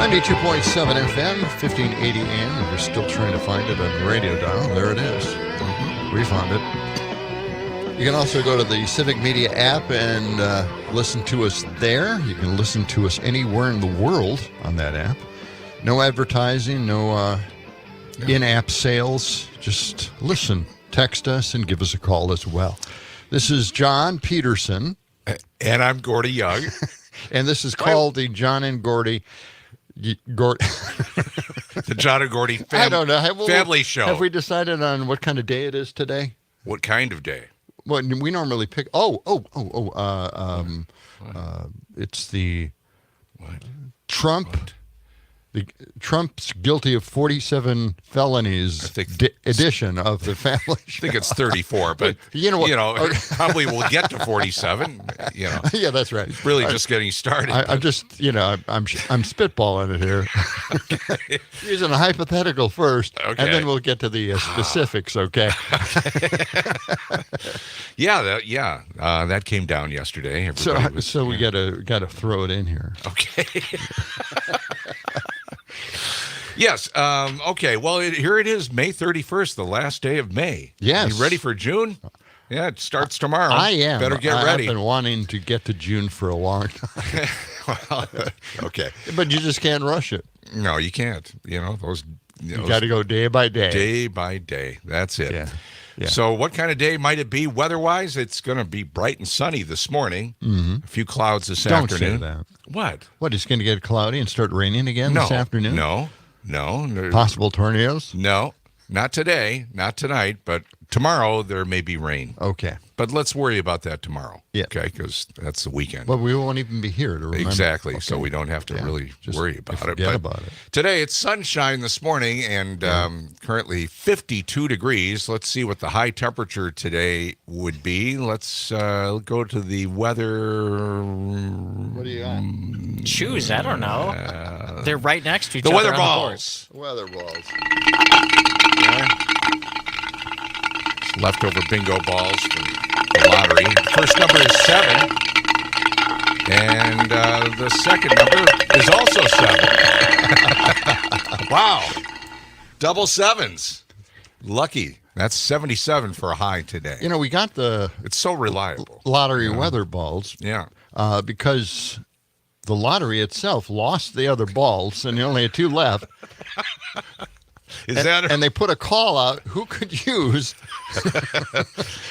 92.7 FM, 1580 AM. If you're still trying to find it on the radio dial, there it is. We found it. You can also go to the Civic Media app and listen to us there. You can listen to us anywhere in the world on that app. No advertising, no in-app sales. Just listen, text us, and give us a call as well. This is John Peterson. And I'm Gordy Young. And this is called the John and Gordy... The John and Gordy family show. Have we decided on what kind of day it is today? What kind of day? Well, we normally pick... it's the... What? Trump... Trump's guilty of 47 felonies edition of the family show. I think it's 34, but probably we'll get to 47. Yeah, that's right. It's really just getting started. I'm just, I'm spitballing it here. Okay. Using a hypothetical first, and then we'll get to the specifics. Okay. That came down yesterday. So we got to throw it in here. Okay. Yes. Okay. Well, here it is, May 31st, the last day of May. Yes. You ready for June? Yeah, it starts tomorrow. I am. Better get ready. I've been wanting to get to June for a long time. Well, okay. But you just can't rush it. No, you can't. You got to go day by day. Day by day. That's it. Yeah. So what kind of day might it be weather-wise? It's going to be bright and sunny this morning. Mm-hmm. A few clouds this afternoon. Don't say that. What? What, it's going to get cloudy and start raining again this afternoon? No. Possible tornadoes? No, not today, not tonight, but tomorrow there may be rain. Okay. But let's worry about that tomorrow. Yeah. Okay, because that's the weekend. But we won't even be here to remember. Exactly, okay. So we don't have to really worry about it. Forget about it. Today it's sunshine this morning and currently 52 degrees. Let's see what the high temperature today would be. Let's go to the weather. What do you got? Choose, I don't know. They're right next to each other. The weather on balls. The weather balls. Leftover bingo balls from the lottery. First number is 7, and the second number is also 7. Wow. Double sevens. Lucky. That's 77 for a high today. We got it's so reliable. Lottery weather balls. Yeah. Because the lottery itself lost the other balls, and you only had 2 left. And they put a call out, who could use...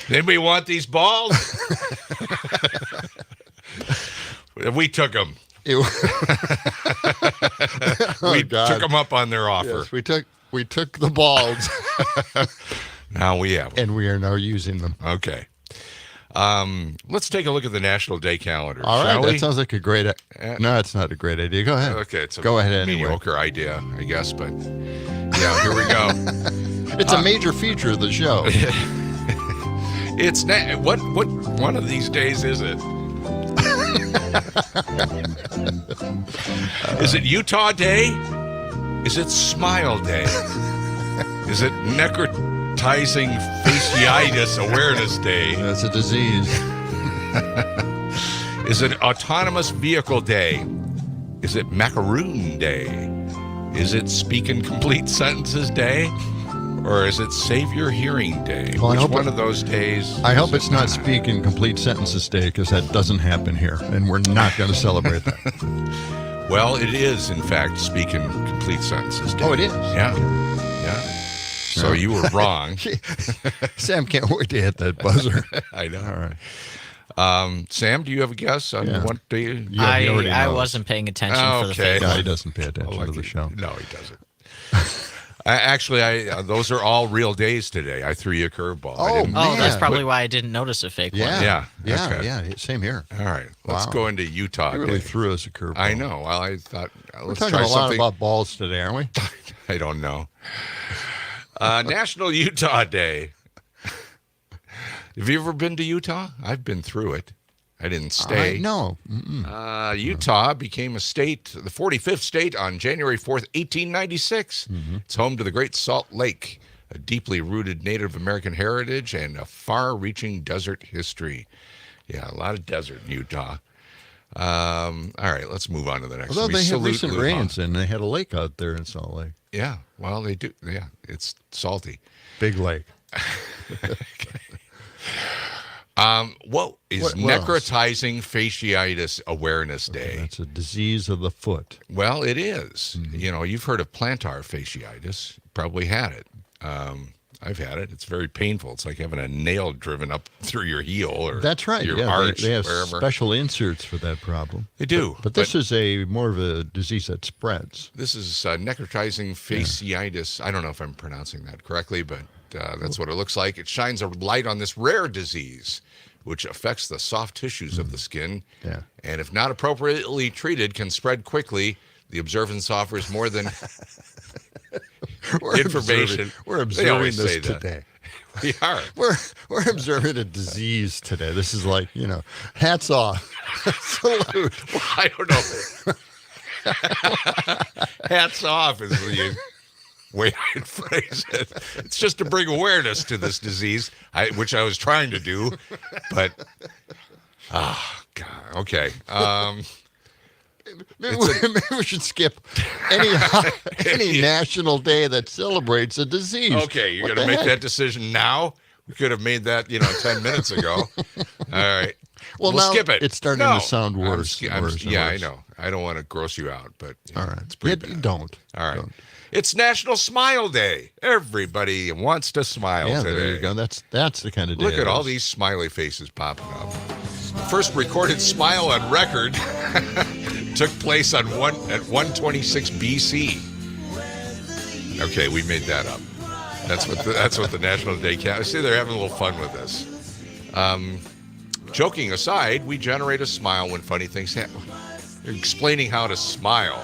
Anybody want these balls? We took them. We took them up on their offer. Yes, we took the balls. Now we have them. And we are now using them. Okay. Let's take a look at the National Day calendar. All right, that sounds like a great... No, it's not a great idea. Go ahead. Okay, it's a Go ahead mediocre idea, I guess, but yeah, here we go. It's a major feature of the show. It's what one of these days is it? Is it Utah Day? Is it Smile Day? Is it necrotizing fasciitis awareness day? That's a disease. Is it Autonomous Vehicle Day? Is it Macaroon Day? Is it Speak in Complete Sentences Day? Or is it Save Your Hearing Day? Well, Which one of those days? I hope it's not Speak in Complete Sentences Day, because that doesn't happen here, and we're not going to celebrate that. Well, it is, in fact, Speak in Complete Sentences Day. Oh, it is? Yeah. So you were wrong. Sam can't wait to hit that buzzer. I know. All right. Sam, do you have a guess on what day? I wasn't paying attention for the fake No, he doesn't pay attention to the show. No, he doesn't. Those are all real days today. I threw you a curveball. Oh, that's probably why I didn't notice a fake one. Yeah. Same here. All right, let's go into Utah. You really Day. threw us a curveball. I know. Well, I thought we're let's talking try a lot something about balls today, aren't we? I don't know. National Utah Day. Have you ever been to Utah? I've been through it. I didn't stay. No. Utah became a state, the 45th state, on January 4th, 1896. Mm-hmm. It's home to the Great Salt Lake, a deeply rooted Native American heritage and a far-reaching desert history. Yeah, a lot of desert in Utah. All right, let's move on to the next Although one. they had recent rains, and they had a lake out there in Salt Lake. Yeah, well, they do. Yeah, it's salty. Big lake. What is Necrotizing Fasciitis Awareness Day? That's a disease of the foot. Well, it is. Mm-hmm. You've heard of plantar fasciitis. Probably had it. I've had it. It's very painful. It's like having a nail driven up through your heel or that's right. Your arch. They have wherever. Special inserts for that problem. They do. But this is more of a disease that spreads. This is necrotizing fasciitis. I don't know if I'm pronouncing that correctly, but that's what it looks like. It shines a light on this rare disease, which affects the soft tissues of the skin. Yeah. And if not appropriately treated, can spread quickly. The observance offers more than information. We're observing this today. We are. We're observing a disease today. This is like, hats off. Salute. Well, I don't know. Hats off is the way I'd phrase it. It's just to bring awareness to this disease, which I was trying to do, but God, okay. Maybe we should skip any national day that celebrates a disease. Okay, you're going to make that decision now? We could have made that, 10 minutes ago. All right. Well, we'll now skip it. It's starting to sound worse. Worse. I know. I don't want to gross you out, but all right. It's pretty bad. Don't. All right. Don't. It's National Smile Day. Everybody wants to smile today. There you go. That's the kind of day. Look at all these smiley faces popping up. First recorded smile on record took place at 126 BC. Okay, we made that up. That's what the National Day count. See, they're having a little fun with this. Joking aside, we generate a smile when funny things happen. They're explaining how to smile.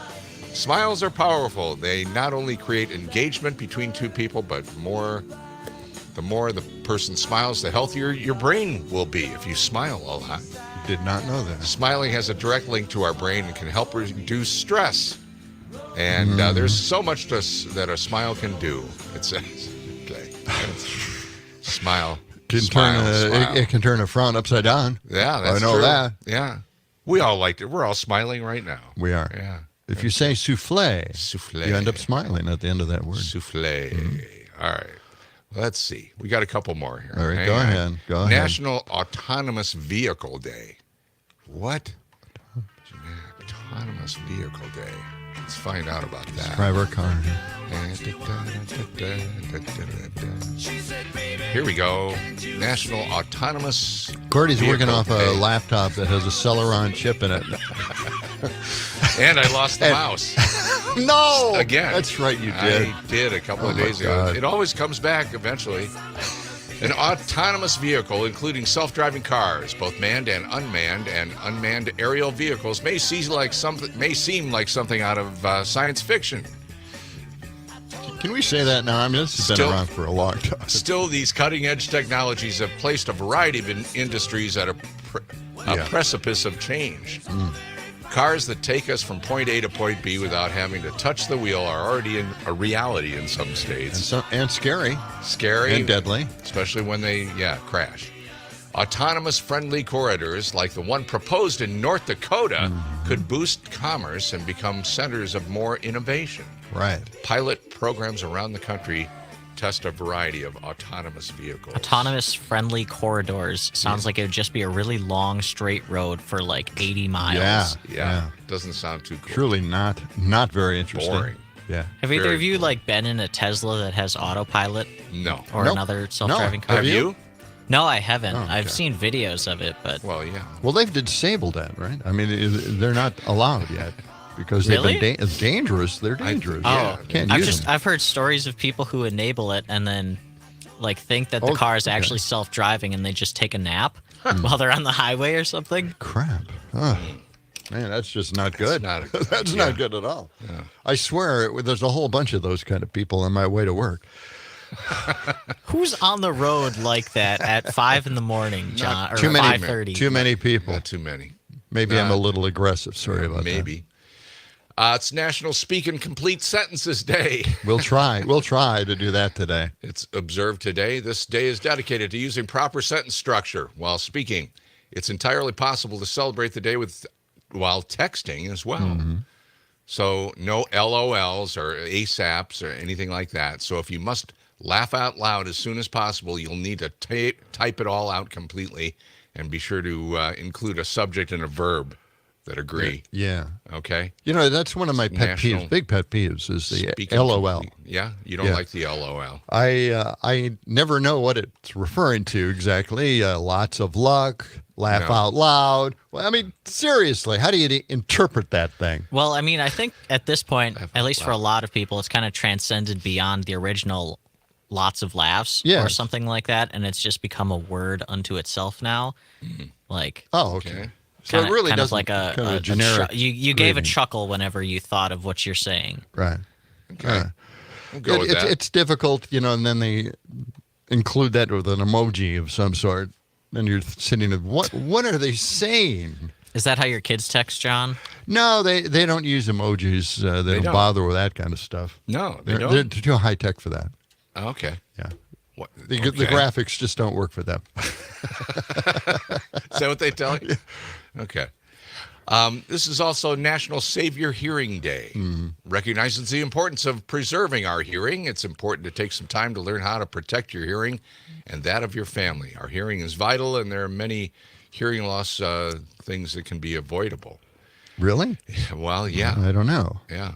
Smiles are powerful. They not only create engagement between two people, but the more the person smiles, the healthier your brain will be if you smile a lot. Did not know that. Smiling has a direct link to our brain and can help reduce stress. And there's so much that a smile can do. It says, okay, smile. It can turn a frown upside down. Yeah, that's true. I know that. Yeah. We all liked it. We're all smiling right now. We are. Yeah. If you say souffle, you end up smiling at the end of that word. Souffle. All right. Let's see. We got a couple more here. All right, go ahead. National Autonomous Vehicle Day. What? Autonomous Vehicle Day. Let's find out about that. Drive our car. Here we go. National Autonomous Gordy's Vehicle working off Day. a laptop that has a Celeron chip in it. And I lost the mouse. No! Again. That's right, you did. I did a couple of days ago. It always comes back eventually. An autonomous vehicle, including self-driving cars, both manned and unmanned aerial vehicles, may seem like something out of science fiction. Can we say that now? I mean, this has been around for a long time. Still, these cutting-edge technologies have placed a variety of industries at a precipice of change. Cars that take us from point A to point B without having to touch the wheel are already a reality in some states. And scary. Scary. And deadly. Especially when they, crash. Autonomous friendly corridors like the one proposed in North Dakota could boost commerce and become centers of more innovation. Right. Pilot programs around the country test a variety of autonomous vehicles. Autonomous friendly corridors sounds like it would just be a really long straight road for like 80 miles. Yeah. Doesn't sound too cool. Truly not very interesting. Boring. Yeah. Have either of you been in a Tesla that has autopilot? No. Or another self-driving car? Have you? No, I haven't. Oh, okay. I've seen videos of it, but Well, yeah. Well, they've disabled that, right? I mean, they're not allowed yet. Because Really? they've been dangerous. They're dangerous. Can't use them. I've heard stories of people who enable it and then think that the car is actually self-driving and they just take a nap while they're on the highway or something. Crap. Oh, man, that's just not good. That's not good at all. Yeah. I swear, there's a whole bunch of those kind of people on my way to work. Who's on the road like that at 5 in the morning, John? Or 5:30? Too many people. Not too many. Maybe I'm a little aggressive. Sorry about that. Maybe. It's National Speak in Complete Sentences Day. We'll try to do that today. It's observed today. This day is dedicated to using proper sentence structure while speaking. It's entirely possible to celebrate the day with while texting as well. Mm-hmm. So no LOLs or ASAPs or anything like that. So if you must laugh out loud as soon as possible, you'll need to type it all out completely, and be sure to include a subject and a verb that agree. Yeah. Okay? That's one of my pet peeves, big pet peeves, is the LOL. Yeah? You don't like the LOL. I never know what it's referring to exactly. Lots of luck, laugh out loud. Well, I mean, seriously, how do you interpret that thing? Well, I mean, I think at this point, at least for a lot of people, it's kind of transcended beyond the original lots of laughs or something like that, and it's just become a word unto itself now. Like, oh, okay. So it really does like a generic. You gave a chuckle whenever you thought of what you're saying. Right. Okay. We'll go with that. It's difficult, and then they include that with an emoji of some sort. And you're sitting there, what are they saying? Is that how your kids text, John? No, they don't use emojis. They don't bother with that kind of stuff. No, they're too high tech for that. Okay. Yeah. The graphics just don't work for them. Is that what they tell you? Okay. This is also National Save Your Hearing Day. Recognizes the importance of preserving our hearing. It's important to take some time to learn how to protect your hearing and that of your family. Our hearing is vital, and there are many hearing loss things that can be avoidable. Really? Well, yeah. I don't know. Yeah.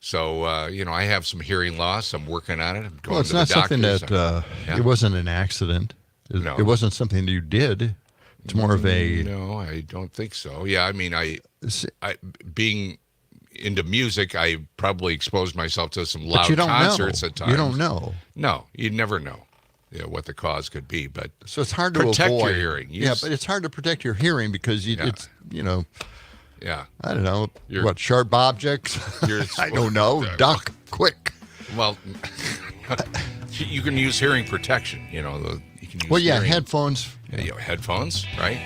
So, I have some hearing loss. I'm working on it. I'm going it's to the not something doctors. that it wasn't an accident. No. It wasn't something that you did. It's more of a... No, I don't think so. Yeah, I mean, I being into music, I probably exposed myself to some loud concerts at times. You don't know. No, you never know what the cause could be. But so it's hard to protect avoid your hearing. But it's hard to protect your hearing because it's, Yeah. I don't know. Sharp objects? I don't know. Duck, quick. Well, you can use hearing protection, you can use headphones. Headphones, right?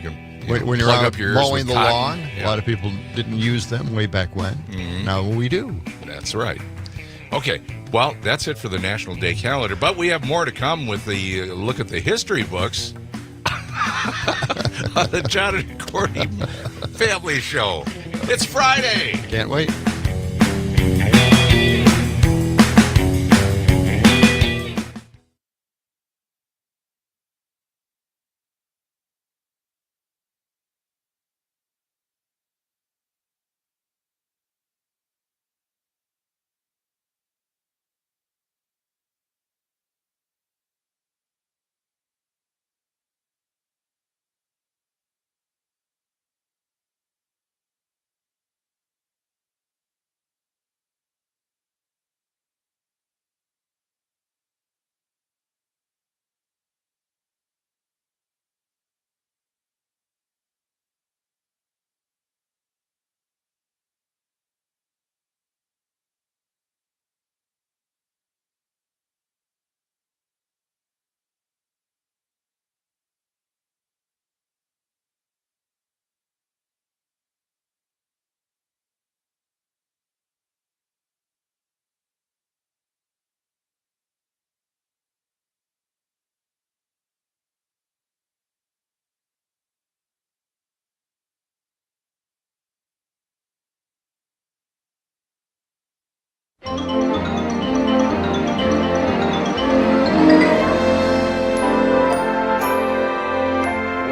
You can when you're plug out up your ears mowing with the cotton. lawn, a lot of people didn't use them way back when. Now we do. That's right. Okay, well, that's it for the National Day calendar, but we have more to come with the look at the history books on the John and Gordy Family Show. It's Friday. Can't wait.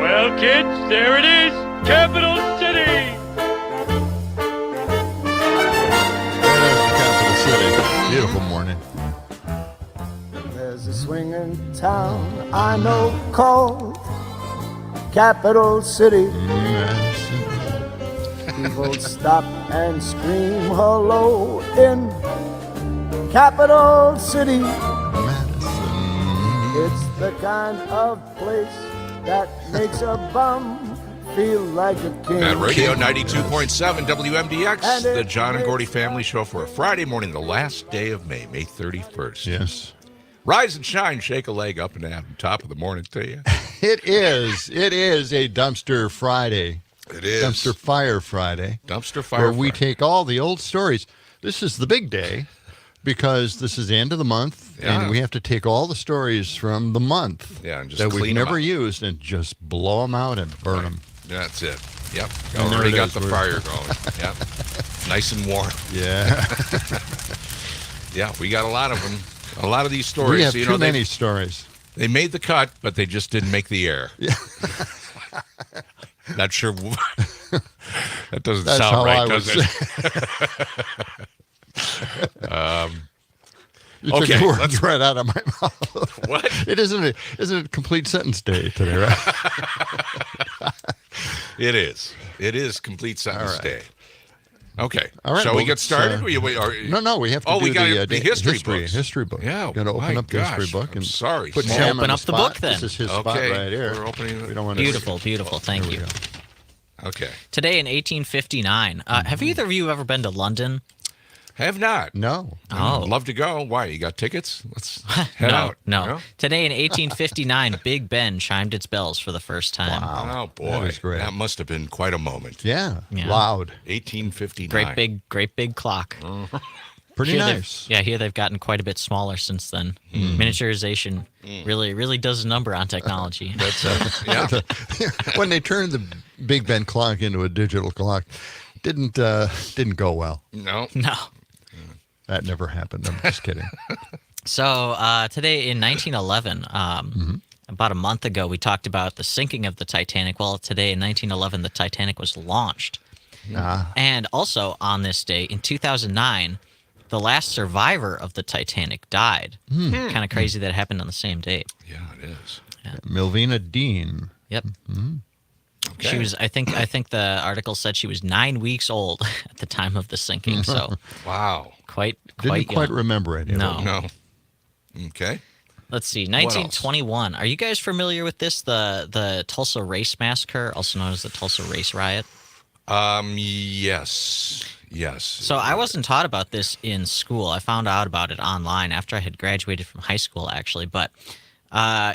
Well, kids, there it is, Capital City. There's the capital city. Beautiful morning. There's a swinging town I know called Capital City. People stop and scream hello in Capital City. Madison. It's the kind of place that makes a bum feel like a king. At Radio 92.7 WMDX, the John and Gordy Family Show for a Friday morning, the last day of May 31st. Yes. Rise and shine, shake a leg up and down, top of the morning to you. It is a Dumpster Friday. It is. Dumpster Fire Friday. Dumpster Fire Where we Friday. take all the old stories. This is the big day because this is the end of the month, and we have to take all the stories from the month and just that we've clean 'em never out. used and just blow them out and burn them. That's it. Yep. And Already there it got is. the fryer going. Yep. Nice and warm. Yeah. Yeah, we got a lot of them. A lot of these stories. We have too many stories. They made the cut, but they just didn't make the air. Yeah. Not sure. That doesn't That's sound how right, I does would it? You Okay, took the words let's- right out of my mouth. What? It isn't a complete sentence day today, right? It is. It is complete sentence right. day. Okay. All right, Shall we well, get let's, started? No, we have to do we got the history books. History book. Yeah, Got to open my up the history gosh, book I'm and sorry. put Well, Sam open on up the spot. book, then. This is his spot Okay, right here. we're opening We don't want to Beautiful. Thank There we you. go. Okay. Today in 1859, have either of you ever been to London? Have not. No. Oh. Love to go. Why? You got tickets? Let's head out. No. Today in 1859, Big Ben chimed its bells for the first time. Oh, boy. That is great. That must have been quite a moment. Yeah. Yeah. Loud. 1859. Great big clock. Pretty Here nice. here they've gotten quite a bit smaller since then. Miniaturization really does a number on technology. That's yeah. When they turned the Big Ben clock into a digital clock, didn't go well. No. No. That never happened. I'm just kidding. So today in 1911, about a month ago, we talked about the sinking of the Titanic. Well, today in 1911, the Titanic was launched. And also on this day in 2009, the last survivor of the Titanic died. Kind of crazy that it happened on the same date. Yeah, it is. Milvina Dean. Yep. Okay. She was. I think the article said she was 9 weeks old at the time of the sinking. So Wow. quite Didn't quite young. remember any No. of it. No. Okay. Let's see. 1921. Are you guys familiar with this? The Tulsa Race Massacre, also known as the Tulsa Race Riot. Yes. Yes. So I wasn't taught about this in school. I found out about it online after I had graduated from high school, actually. But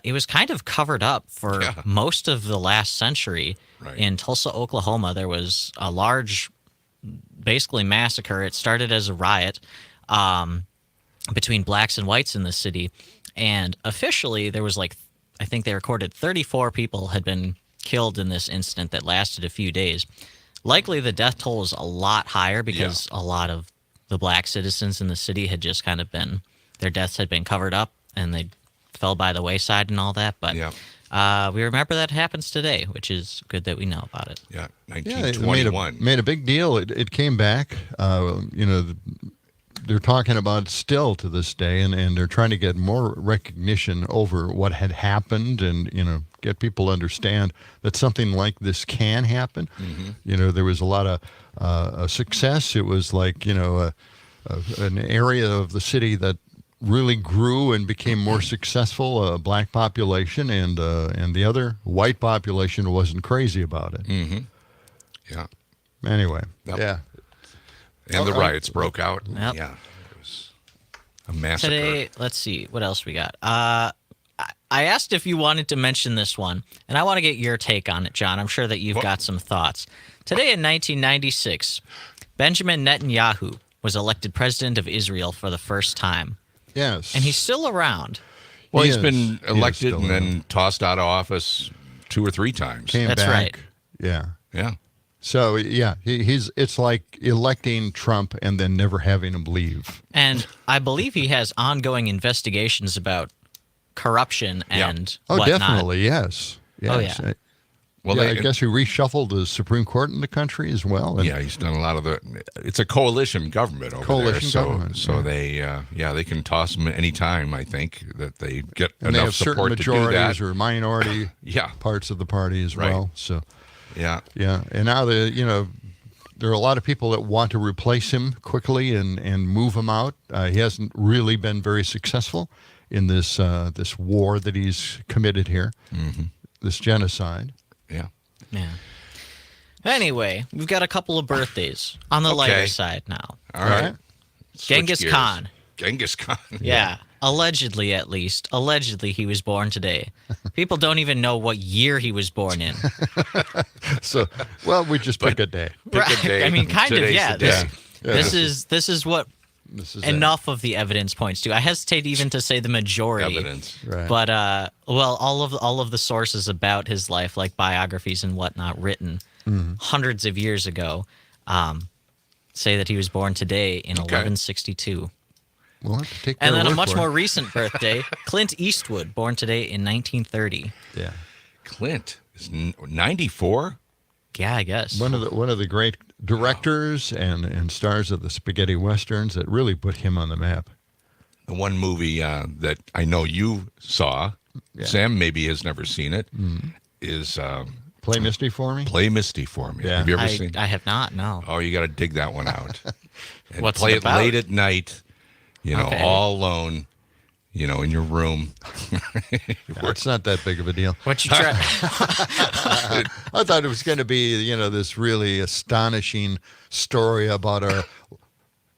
it was kind of covered up for most of the last century. Right. In Tulsa, Oklahoma, there was a large, basically massacre. It started as a riot between blacks and whites in the city. And officially, there was I think they recorded 34 people had been killed in this incident that lasted a few days. Likely the death toll was a lot higher because a lot of the black citizens in the city had just kind of their deaths had been covered up and they fell by the wayside and all that. But we remember that happens today, which is good that we know about it. Yeah. Yeah, it 1921. made a big deal. It came back. They're talking about it still to this day, and they're trying to get more recognition over what had happened, and get people to understand that something like this can happen. There was a lot of success. It was like an area of the city that really grew and became more successful. A black population, and the other white population wasn't crazy about it. Yeah. Anyway, Yep. yeah. And the riots broke out. Yep. Yeah. It was a massacre. Today, let's see, what else we got? I asked if you wanted to mention this one, and I want to get your take on it, John. I'm sure that you've got some thoughts. Today in 1996, Benjamin Netanyahu was elected president of Israel for the first time. Yes. And he's still around. Well, He he's is. been He is elected still and then around. tossed out of office 2 or 3 times. Came That's back. right. Yeah. Yeah. So yeah, it's like electing Trump and then never having him leave. And I believe he has ongoing investigations about corruption and whatnot. Definitely, yes. Oh, Yes. yeah. Well, I guess he reshuffled the Supreme Court in the country as well. And yeah, he's done a lot of it's a coalition government over there. Government, So yeah. they can toss him any time, I think, that they get and they enough have certain support to do majorities that. or minority Yeah. parts of the party as Right. well. So Yeah. yeah, and now there are a lot of people that want to replace him quickly and move him out. He hasn't really been very successful in this war that he's committed here, this genocide. Yeah. Yeah. Anyway, we've got a couple of birthdays on the lighter side now. All right. Switch Genghis gears. Khan. Genghis Khan. Yeah. Allegedly, at least. Allegedly, he was born today. People don't even know what year he was born in. So, well, we just pick a day. Pick a day. I mean, kind of, Today's yeah. the day. This is what This is enough of the evidence points to. I hesitate even to say the majority. Evidence. Right. But all of the sources about his life, like biographies and whatnot, written, hundreds of years ago, say that he was born today in 1162. We'll have to take their And then a word much for more it. recent birthday, Clint Eastwood, born today in 1930. Yeah. Clint is 94. Yeah, I guess. One of the great directors and stars of the spaghetti westerns that really put him on the map. The one movie that I know you saw, Sam maybe has never seen it, is Play Misty for Me? Play Misty for Me. Yeah. Have you ever seen it? I have not, no. Oh, you got to dig that one out. And What's play it it about? late at night, Okay. all alone, in your room. It's not that big of a deal. What you try? I thought it was going to be, this really astonishing story about a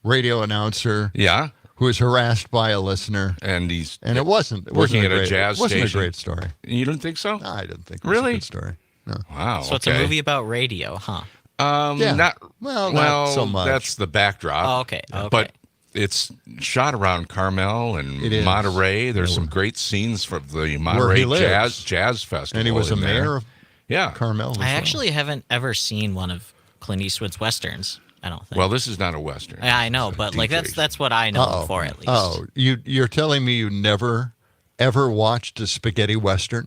radio announcer Yeah. who was harassed by a listener. And And it wasn't. It working wasn't at a jazz It wasn't station. a great story. You didn't think so? No, I didn't think it was Really? a good story. No. Wow. So it's a movie about radio, huh? Yeah. Not Not so much. That's the backdrop. Oh, okay. But it's shot around Carmel and It is. Monterey. There's some great scenes from the Where Monterey he lives. Jazz Festival. And he was a in there. mayor of Yeah. Carmel. as I well. actually haven't ever seen one of Clint Eastwood's westerns. I don't think. Well, this is not a Western. Yeah, I know, It's a but like deep that's what I know him for at least. Oh, you're telling me you never, ever watched a spaghetti western?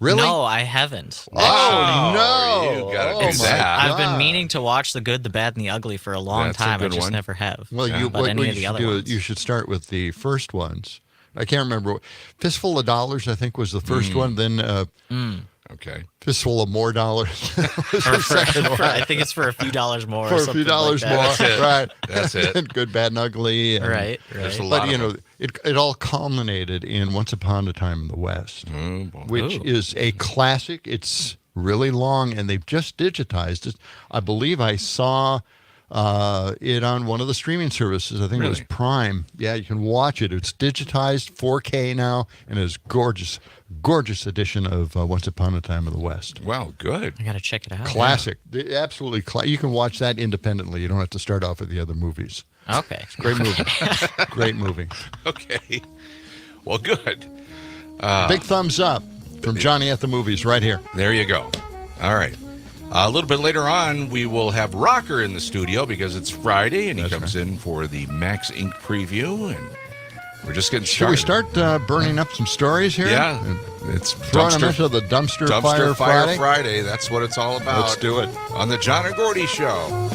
Really? No, I haven't. Oh, no. You gotta Oh, do my that. I've been God. meaning to watch The Good, the Bad, and the Ugly for a long That's a time. I good just one. never have. Well, but what any you of the should other do is ones. you should start with the first ones. I can't remember. Fistful of Dollars, I think, was the first one. Then Okay. Fistful of More Dollars was the second one. I think it's for a few dollars more. For or a few something dollars like that. more, it. right? That's it. Good, Bad, and Ugly. And, Right, There's a right. lot But of them. it all culminated in Once Upon a Time in the West, Oh, boy. which Ooh. is a classic. It's really long, and they've just digitized it. I believe I saw it on one of the streaming services. I think it was Really? Prime. Yeah, you can watch it. It's digitized 4K now, and it's gorgeous, gorgeous edition of Once Upon a Time in the West. Well, good. I gotta check it out. Classic, absolutely. You can watch that independently. You don't have to start off with the other movies. Okay. Great movie. Great movie. Okay. Well, good. Big thumbs up from Johnny at the Movies right here. There you go. All right. A little bit later on, we will have Rocker in the studio because it's Friday, and he comes in for the Max Inc. preview, and we're just getting Should we started. start burning up some stories here? Yeah. It's Throwing them into the dumpster Dumpster Fire Friday. That's what it's all about. Let's do it. On the John and Gordy Show.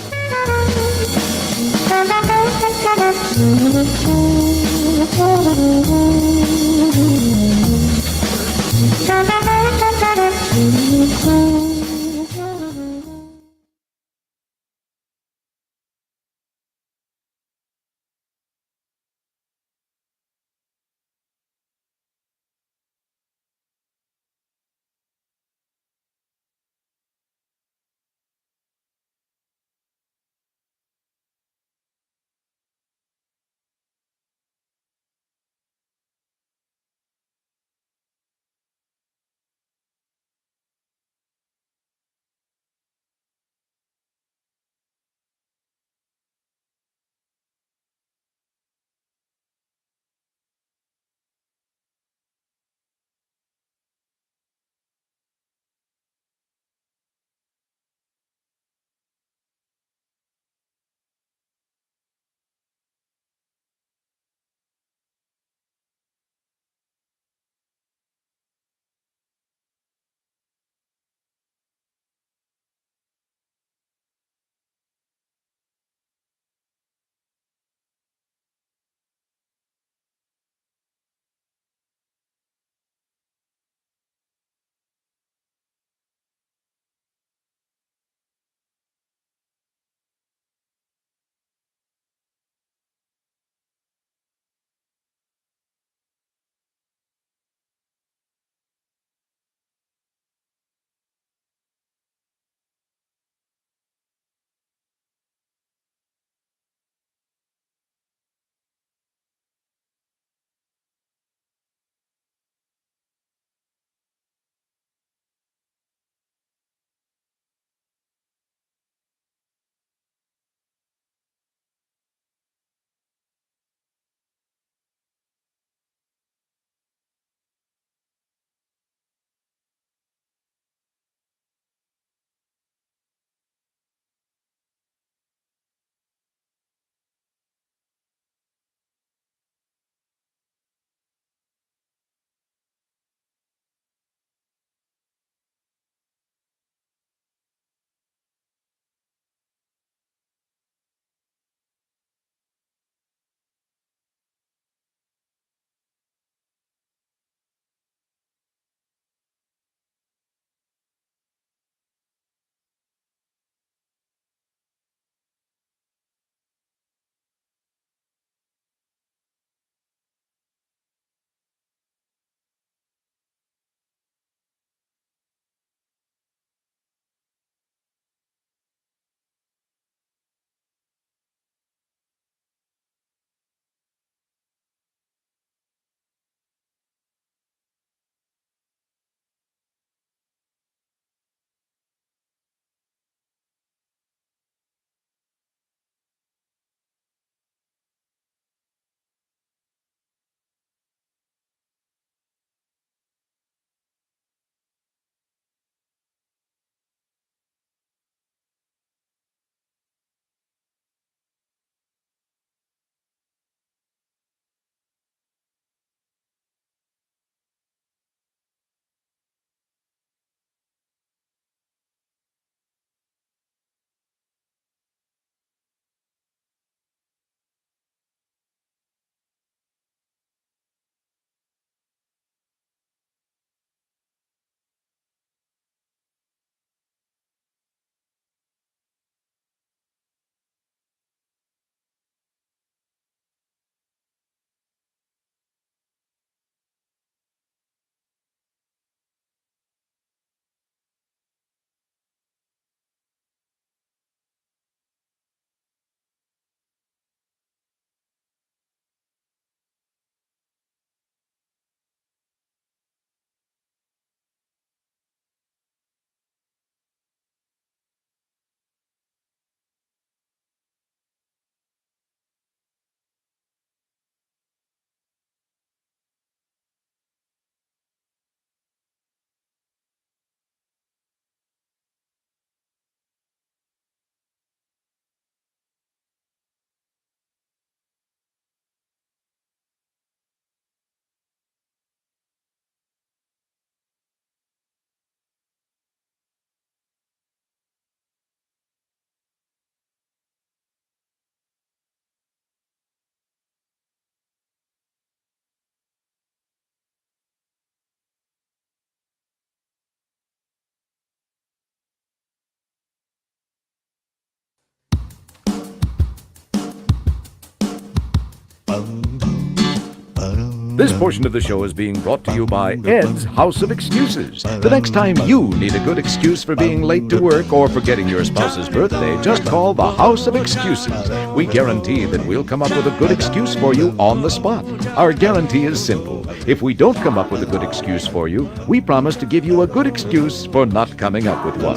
This portion of the show is being brought to you by Ed's House of Excuses. The next time you need a good excuse for being late to work or forgetting your spouse's birthday, just call the House of Excuses. We guarantee that we'll come up with a good excuse for you on the spot. Our guarantee is simple. If we don't come up with a good excuse for you, we promise to give you a good excuse for not coming up with one.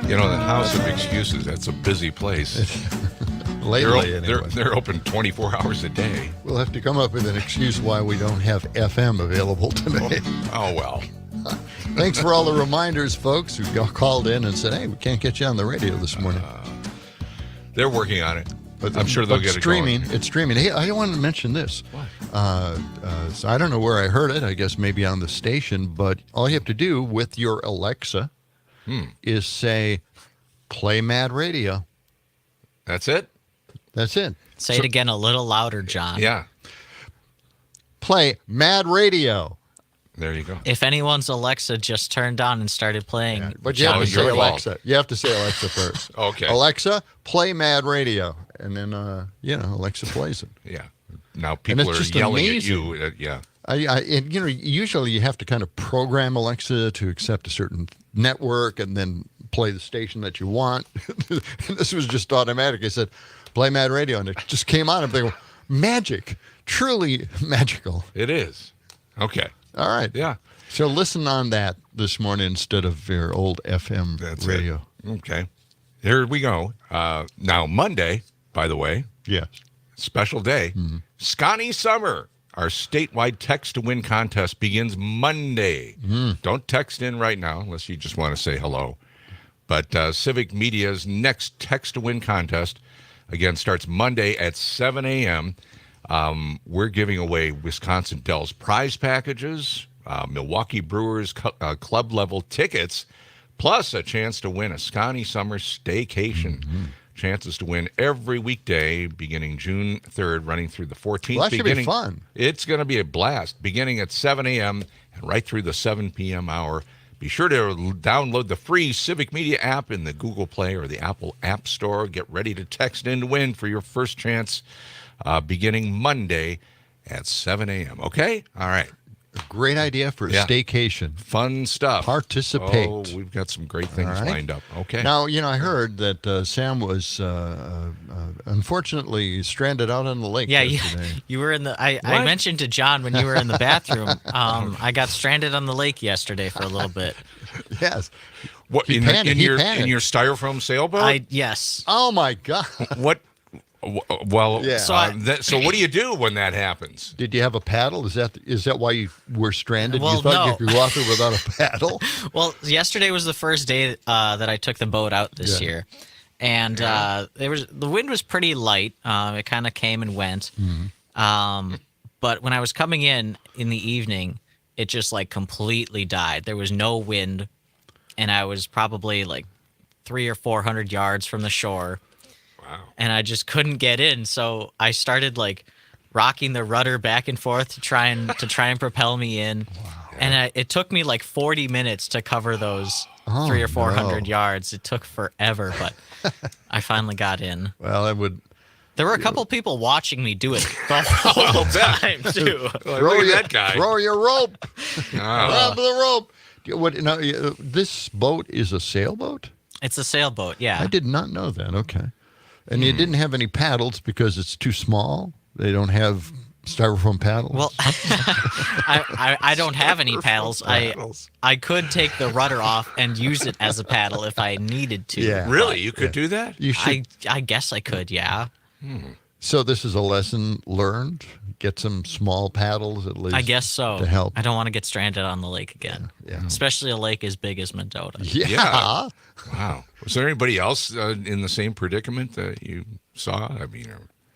You know, the House of Excuses, that's a busy place. Lately, anyway. They're open 24 hours a day. We'll have to come up with an excuse why we don't have FM available today. Oh, well. Thanks for all the reminders, folks, who called in and said, hey, we can't get you on the radio this morning. They're working on it. But I'm sure they'll get streaming, it going. It's streaming. Hey, I want to mention this. What? So I don't know where I heard it. I guess maybe on the station. But all you have to do with your Alexa is say, play Mad Radio. That's it? That's it. Say it again a little louder, John. Yeah. Play Mad Radio. There you go. If anyone's Alexa just turned on and started playing. Yeah, but you have to say your fault. Alexa. You have to say Alexa first. Okay. Alexa, play Mad Radio. And then, Alexa plays it. Yeah. Now people are yelling at you. Yeah. And, usually you have to kind of program Alexa to accept a certain network and then play the station that you want. And this was just automatic. I said, play Mad Radio, and it just came on. I'm thinking, magic, truly magical. It is. Okay. All right. Yeah. So listen on that this morning instead of your old FM radio. Okay. Here we go. Now, Monday, by the way. Yes. Special day. Mm-hmm. Scotty Summer. Our statewide text-to-win contest begins Monday. Don't text in right now unless you just want to say hello. But Civic Media's next text-to-win contest, again, starts Monday at 7 a.m. We're giving away Wisconsin Dells prize packages, Milwaukee Brewers club-level tickets, plus a chance to win a Scotty Summer staycation. Chances to win every weekday beginning June 3rd, running through the 14th. Well, that should be fun. It's going to be a blast, beginning at 7 a.m. and right through the 7 p.m. hour. Be sure to download the free Civic Media app in the Google Play or the Apple App Store. Get ready to text in to win for your first chance beginning Monday at 7 a.m. Okay? All right. A great idea for a staycation. Fun stuff. Participate. Oh, we've got some great things lined up. Okay. Now, I heard that Sam was unfortunately stranded out on the lake yesterday. You were in the. I mentioned to John when you were in the bathroom. I got stranded on the lake yesterday for a little bit. Yes. What in your styrofoam sailboat? Yes. Oh my God. What? Well, yeah. So what do you do when that happens? Did you have a paddle? Is that why you were stranded? Well, you thought no. you could go out there without a paddle? Well, yesterday was the first day that I took the boat out this year, and the wind was pretty light. It kind of came and went. But when I was coming in the evening, it just like completely died. There was no wind, and I was probably like 300 or 400 yards from the shore. Wow. And I just couldn't get in, so I started like rocking the rudder back and forth to try and propel me in. Wow. And it took me like 40 minutes to cover those 300 or 400 yards. It took forever, but I finally got in. Well, that would. There were a couple people watching me do it the whole time too. That guy. Throw your rope. Grab the rope. This boat is a sailboat? It's a sailboat, yeah. I did not know that. Okay. And you didn't have any paddles because it's too small? They don't have styrofoam paddles? Well, I don't have any paddles. I could take the rudder off and use it as a paddle if I needed to. Yeah. Really? You could do that? You should. I guess I could, yeah. So this is a lesson learned? Get some small paddles at least? I guess so. To help. I don't want to get stranded on the lake again. Yeah. Especially a lake as big as Mendota. Yeah. Wow. Was there anybody else in the same predicament that you saw? I mean,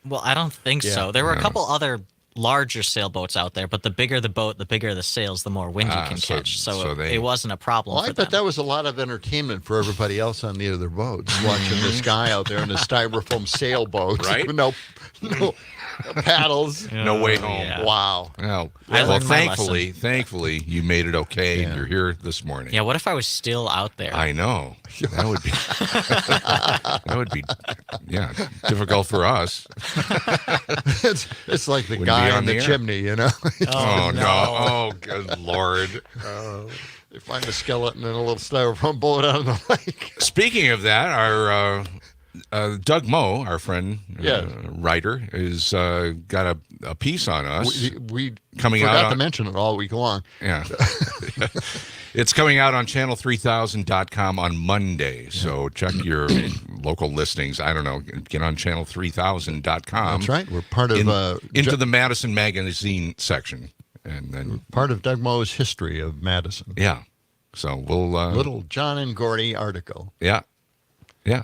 well, I don't think so. There were a couple other larger sailboats out there, but the bigger the boat, the bigger the sails, the more wind you can catch. So it wasn't a problem Well, for I bet them. that was a lot of entertainment for everybody else on the other boats, watching this guy out there in a styrofoam sailboat. Right? No paddles. No way home. Yeah. Wow. Well, I learned my thankfully, you made it okay, and you're here this morning. Yeah, what if I was still out there? I know. That would be difficult for us. It's like the Wouldn't guy be on in the the air. chimney, you know. Oh, no. Oh, good Lord. They find a skeleton in a little styrofoam boat out of the lake. Speaking of that, our Doug Moe, our friend, writer, is got a piece on us. We coming forgot out to mention it all week long. Yeah. It's coming out on channel3000.com on Monday. So check your local listings. I don't know. Get on channel3000.com. That's right. We're part of into the Madison magazine section. And then part of Doug Moe's history of Madison. Yeah. So we'll little John and Gordy article. Yeah. Yeah.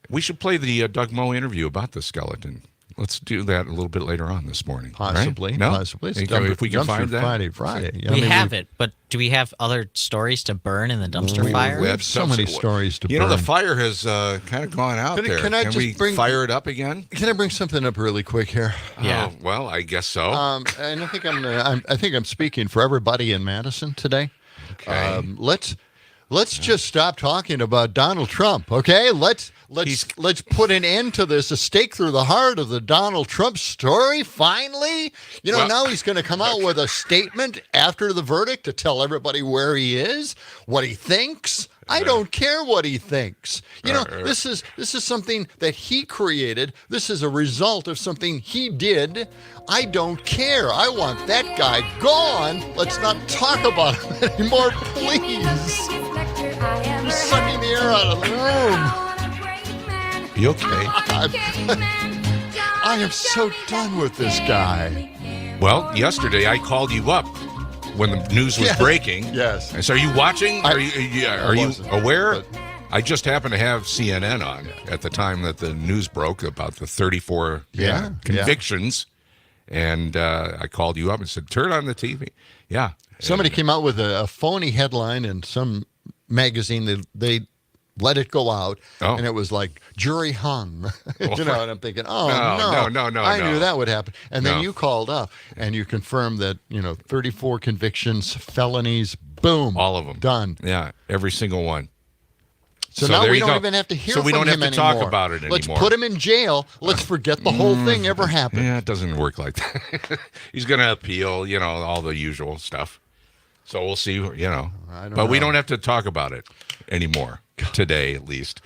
We should play the Doug Moe interview about the skeleton. Let's do that a little bit later on this morning. Possibly. Right? No? Possibly. It's If we can find that. Friday. We have it, but do we have other stories to burn in the dumpster fire? We have so many stories to burn. You know, the fire has kind of gone out there. Can we fire it up again? Can I bring something up really quick here? Yeah. Oh, well, I guess so. And I think I'm speaking for everybody in Madison today. Okay. Let's just stop talking about Donald Trump, okay? Let's put an end to this. A stake through the heart of the Donald Trump story. Finally, now he's going to come out with a statement after the verdict to tell everybody where he is, what he thinks. I don't care what he thinks. This is something that he created. This is a result of something he did. I don't care. I want that guy gone. Let's not talk about him anymore, please. You're sucking the air out of the room. You okay? I am so done with this guy. Well, yesterday I called you up when the news was breaking. Yes. And so are you watching? Are you aware? But I just happened to have CNN on at the time that the news broke about the 34 convictions. And I called you up and said, turn on the TV. Yeah. Somebody came out with a phony headline in some magazine. They let it go out, and it was like, jury hung. And I'm thinking, no, I knew that would happen. And then you called up, and you confirmed that, 34 convictions, felonies, boom. All of them. Done. Yeah, every single one. So now we don't even have to hear from him anymore. So we don't have to talk about it anymore. Let's put him in jail. Let's forget the whole thing ever happened. Yeah, it doesn't work like that. He's going to appeal, all the usual stuff. So we'll see, we don't have to talk about it anymore. Today, at least.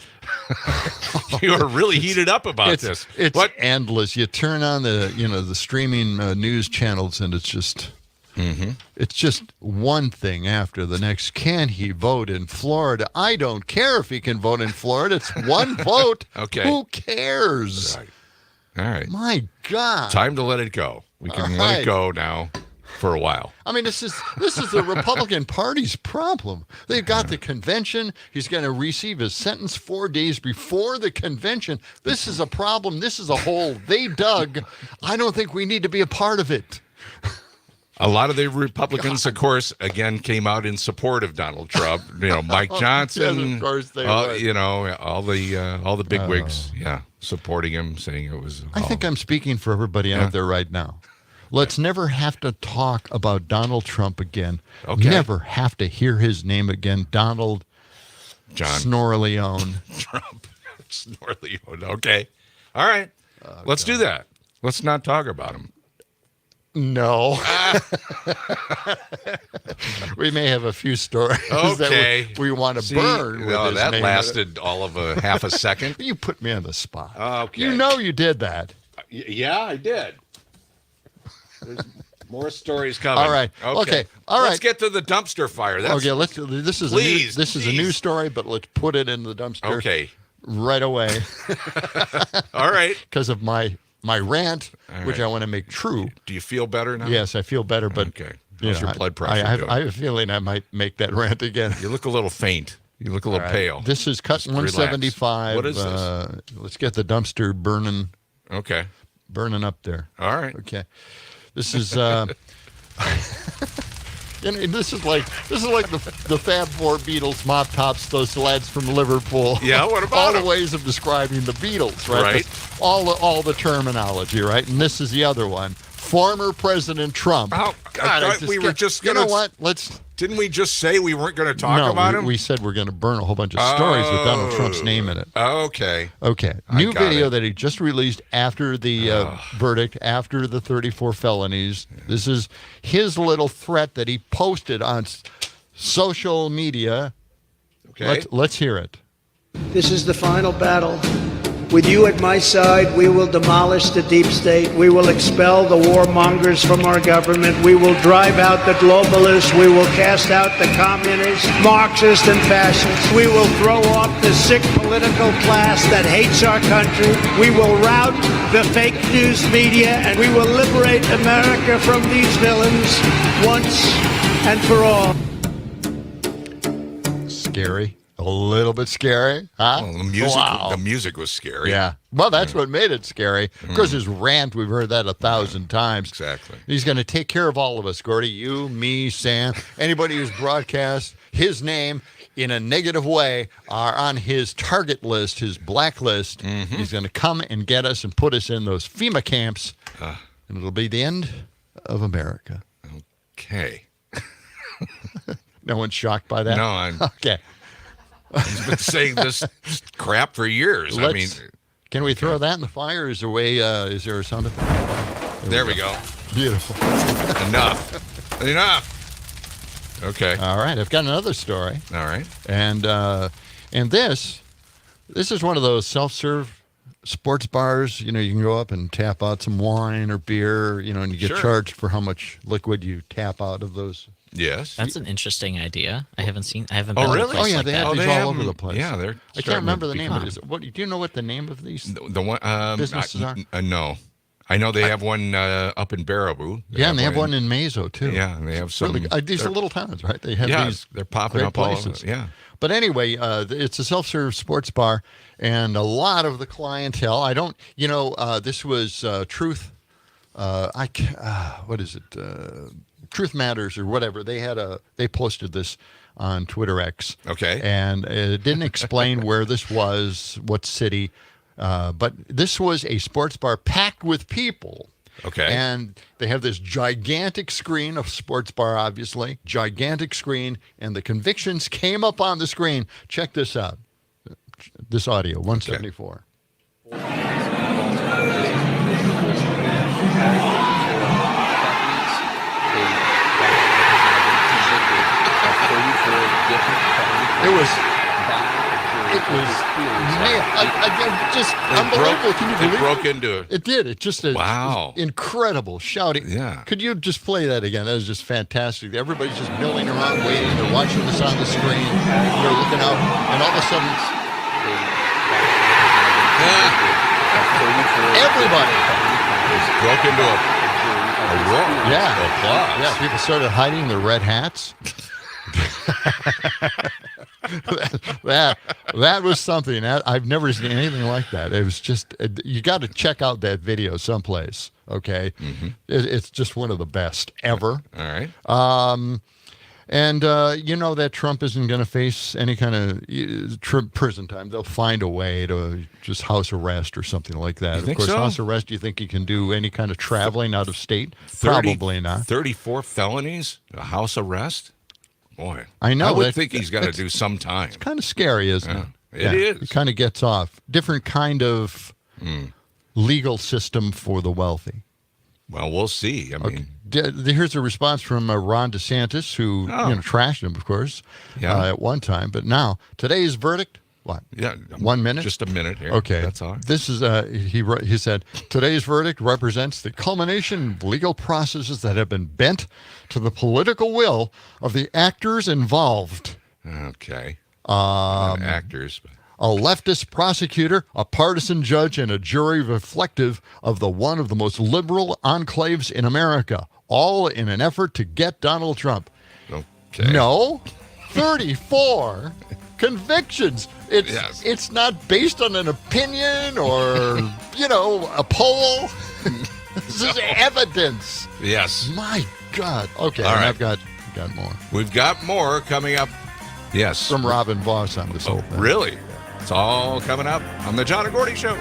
You are really heated up about this. It's endless. You turn on the streaming news channels, and it's just it's just one thing after the next. Can he vote in Florida? I don't care if he can vote in Florida. It's one vote. Okay. Who cares? All right. My God. Time to let it go. We can let it go now. For a while. I mean, this is the Republican Party's problem. They've got the convention. He's going to receive his sentence 4 days before the convention. This is a problem. This is a hole they dug. I don't think we need to be a part of it. A lot of the Republicans, of course, again came out in support of Donald Trump. Mike Johnson. Yes, of course they would. All the bigwigs, supporting him, saying it was. I think I'm speaking for everybody out there right now. Let's never have to talk about Donald Trump again. Okay. Never have to hear his name again. Donald Snorleone. Trump Snorleone. Okay. All right. Let's do that. Let's not talk about him. No. We may have a few stories that we want to burn. No, that lasted all of a half a second. You put me on the spot. Okay. You did that. Yeah, I did. There's more stories coming. All right. Okay. All right. Let's get to the dumpster fire. This is a news story, but let's put it in the dumpster. Okay. Right away. All right. Because of my rant, which I want to make true. Do you feel better now? Yes, I feel better, but okay. How's your blood pressure? I have a feeling I might make that rant again. You look a little faint. You look a little pale. This is cut 175. What is this? Let's get the dumpster burning. Okay. Burning up there. All right. Okay. This is And this is like the Fab Four Beatles, Mop Tops, those lads from Liverpool. Yeah, what about all them? the ways of describing the Beatles, right? Right. All the terminology, right? And this is the other one. Former President Trump. Oh, God, I thought we were just going to... You know what? Didn't we just say we weren't going to talk about him? We said we're going to burn a whole bunch of stories with Donald Trump's name in it. Okay. New video that he just released after the verdict, after the 34 felonies. This is his little threat that he posted on social media. Okay. Let's hear it. This is the final battle. With you at my side, we will demolish the deep state. We will expel the warmongers from our government. We will drive out the globalists. We will cast out the communists, Marxists, and fascists. We will throw off the sick political class that hates our country. We will rout the fake news media, and we will liberate America from these villains once and for all. Scary. A little bit scary, huh? Well, the music was scary. Yeah. Well, that's what made it scary. Of course, his rant, we've heard that 1,000 times. Exactly. He's going to take care of all of us, Gordy. You, me, Sam, anybody who's broadcast his name in a negative way are on his target list, his blacklist. Mm-hmm. He's going to come and get us and put us in those FEMA camps, and it'll be the end of America. Okay. No one's shocked by that? No, I'm... Okay. He's been saying this crap for years. Can we throw that in the fire? Is there a way? Is there a sound effect? There we go. Beautiful. Enough. Okay. All right. I've got another story. All right. And this is one of those self-serve sports bars. You know, you can go up and tap out some wine or beer. You know, and you get charged for how much liquid you tap out of those. Yes. That's an interesting idea. I haven't been Oh, to a really? place they like have that. these all over the place. Yeah, they're. I can't remember the name of it. Do you know what the name of these the one businesses are? No, I know they have one up in Baraboo. And they have one in Mazo too. Yeah, and they have some. Really, these are little towns, right? They have these. They're popping up places. all over. Yeah. But anyway, it's a self-serve sports bar, and a lot of the clientele. This was Truth. What is it? Truth Matters or whatever. They posted this on Twitter X. Okay. And it didn't explain where this was, what city, but this was a sports bar packed with people. Okay. And they have this gigantic screen, a sports bar, obviously, gigantic screen, and the convictions came up on the screen. Check this out. This audio, 174. Just unbelievable. Can you believe it? It broke into it. It did. It just wow. Incredible shouting. Yeah. Could you just play that again? That was just fantastic. Everybody's just milling around, waiting. They're watching this on the screen. They're looking out, and all of a sudden, everybody broke into a roar. Yeah. Applause. Yeah. People started hiding their red hats. that was something. I've never seen anything like that. It was just, you got to check out that video someplace. Okay, it's just one of the best ever. All right. And that Trump isn't going to face any kind of prison time. They'll find a way to just house arrest or something like that. You think of course, so? House arrest. Do you think he can do any kind of traveling out of state? Probably not. 34 felonies, a house arrest. Boy, I know. I would think he's got to do some time. It's kind of scary, isn't it? It is. It kind of gets off. Different kind of legal system for the wealthy. Well, we'll see. I mean, here's a response from Ron DeSantis, who trashed him, of course, at one time. But now, today's verdict. What? Yeah, 1 minute. Just a minute here. Okay, that's all. This is he said today's verdict represents the culmination of legal processes that have been bent to the political will of the actors involved. Okay. Actors. A leftist prosecutor, a partisan judge, and a jury reflective of one of the most liberal enclaves in America, all in an effort to get Donald Trump. Okay. No, 34 convictions. It's not based on an opinion or, a poll. This is evidence. Yes. My God. Okay, all right. I've got got more. We've got more coming up. Yes. From Robin Voss on this whole thing. Really? It's all coming up on the John and Gordy Show.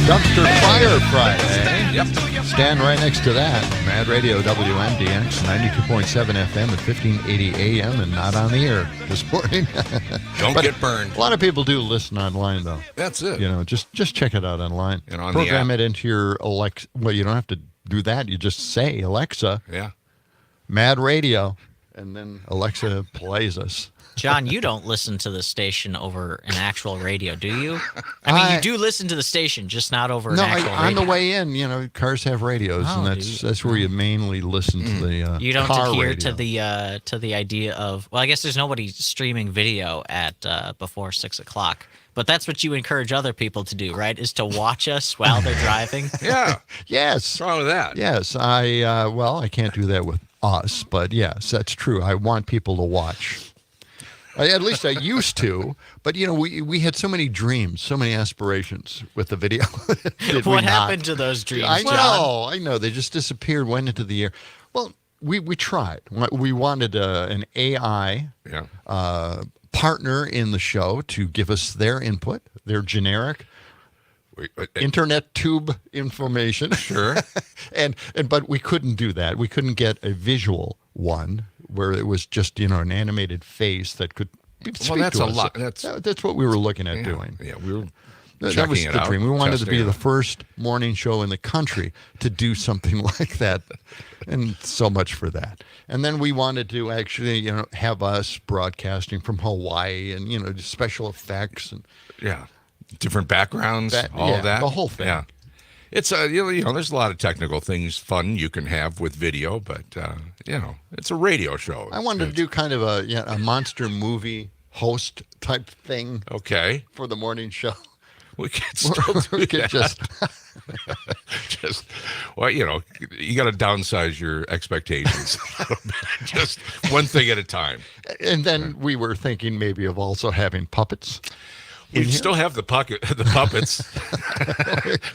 Dumpster Fire Friday. Yep. Stand right next to that. Mad Radio WMDX, 92.7 FM at 1580 AM and not on the air this morning. Don't get burned. A lot of people do listen online, though. That's it. You know, just check it out online. And on Program the app. it into your Alexa. Well, you don't have to do that. You just say, Alexa, Mad Radio, and then Alexa plays us. John, you don't listen to the station over an actual radio, do you? I mean, you do listen to the station, just not over an actual radio. On the way in, you know, cars have radios, and that's where you mainly listen to the you don't car adhere radio. to the idea of, well, I guess there's nobody streaming video at before 6 o'clock. But that's what you encourage other people to do, right? Is to watch us while they're driving. Yeah. Yes. What's wrong with that? Yes. I can't do that with us, but yes, that's true. I want people to watch. At least I used to, but you know, we had so many dreams, so many aspirations with the video. What happened to those dreams, I John? know. They just disappeared, went into the air. Well, we tried. We wanted an AI partner in the show to give us their input, their generic internet tube information. Sure. But we couldn't do that. We couldn't get a visual one where it was just, you know, an animated face that could speak to us. A lot. That's what we were looking at doing. Yeah, we were that was the dream. We wanted to be the out. first morning show in the country to do something like that, and so much for that. And then we wanted to actually, you know, have us broadcasting from Hawaii and, you know, special effects and different backgrounds, all that, the whole thing. Yeah. It's you know, there's a lot of technical things, fun you can have with video, but you know, it's a radio show. I wanted to do kind of a monster movie host type thing. Okay. For the morning show. We could still do that. Just, well, you know, you got to downsize your expectations a little bit. Just one thing at a time. And then we were thinking maybe of also having puppets. We still have the puppets.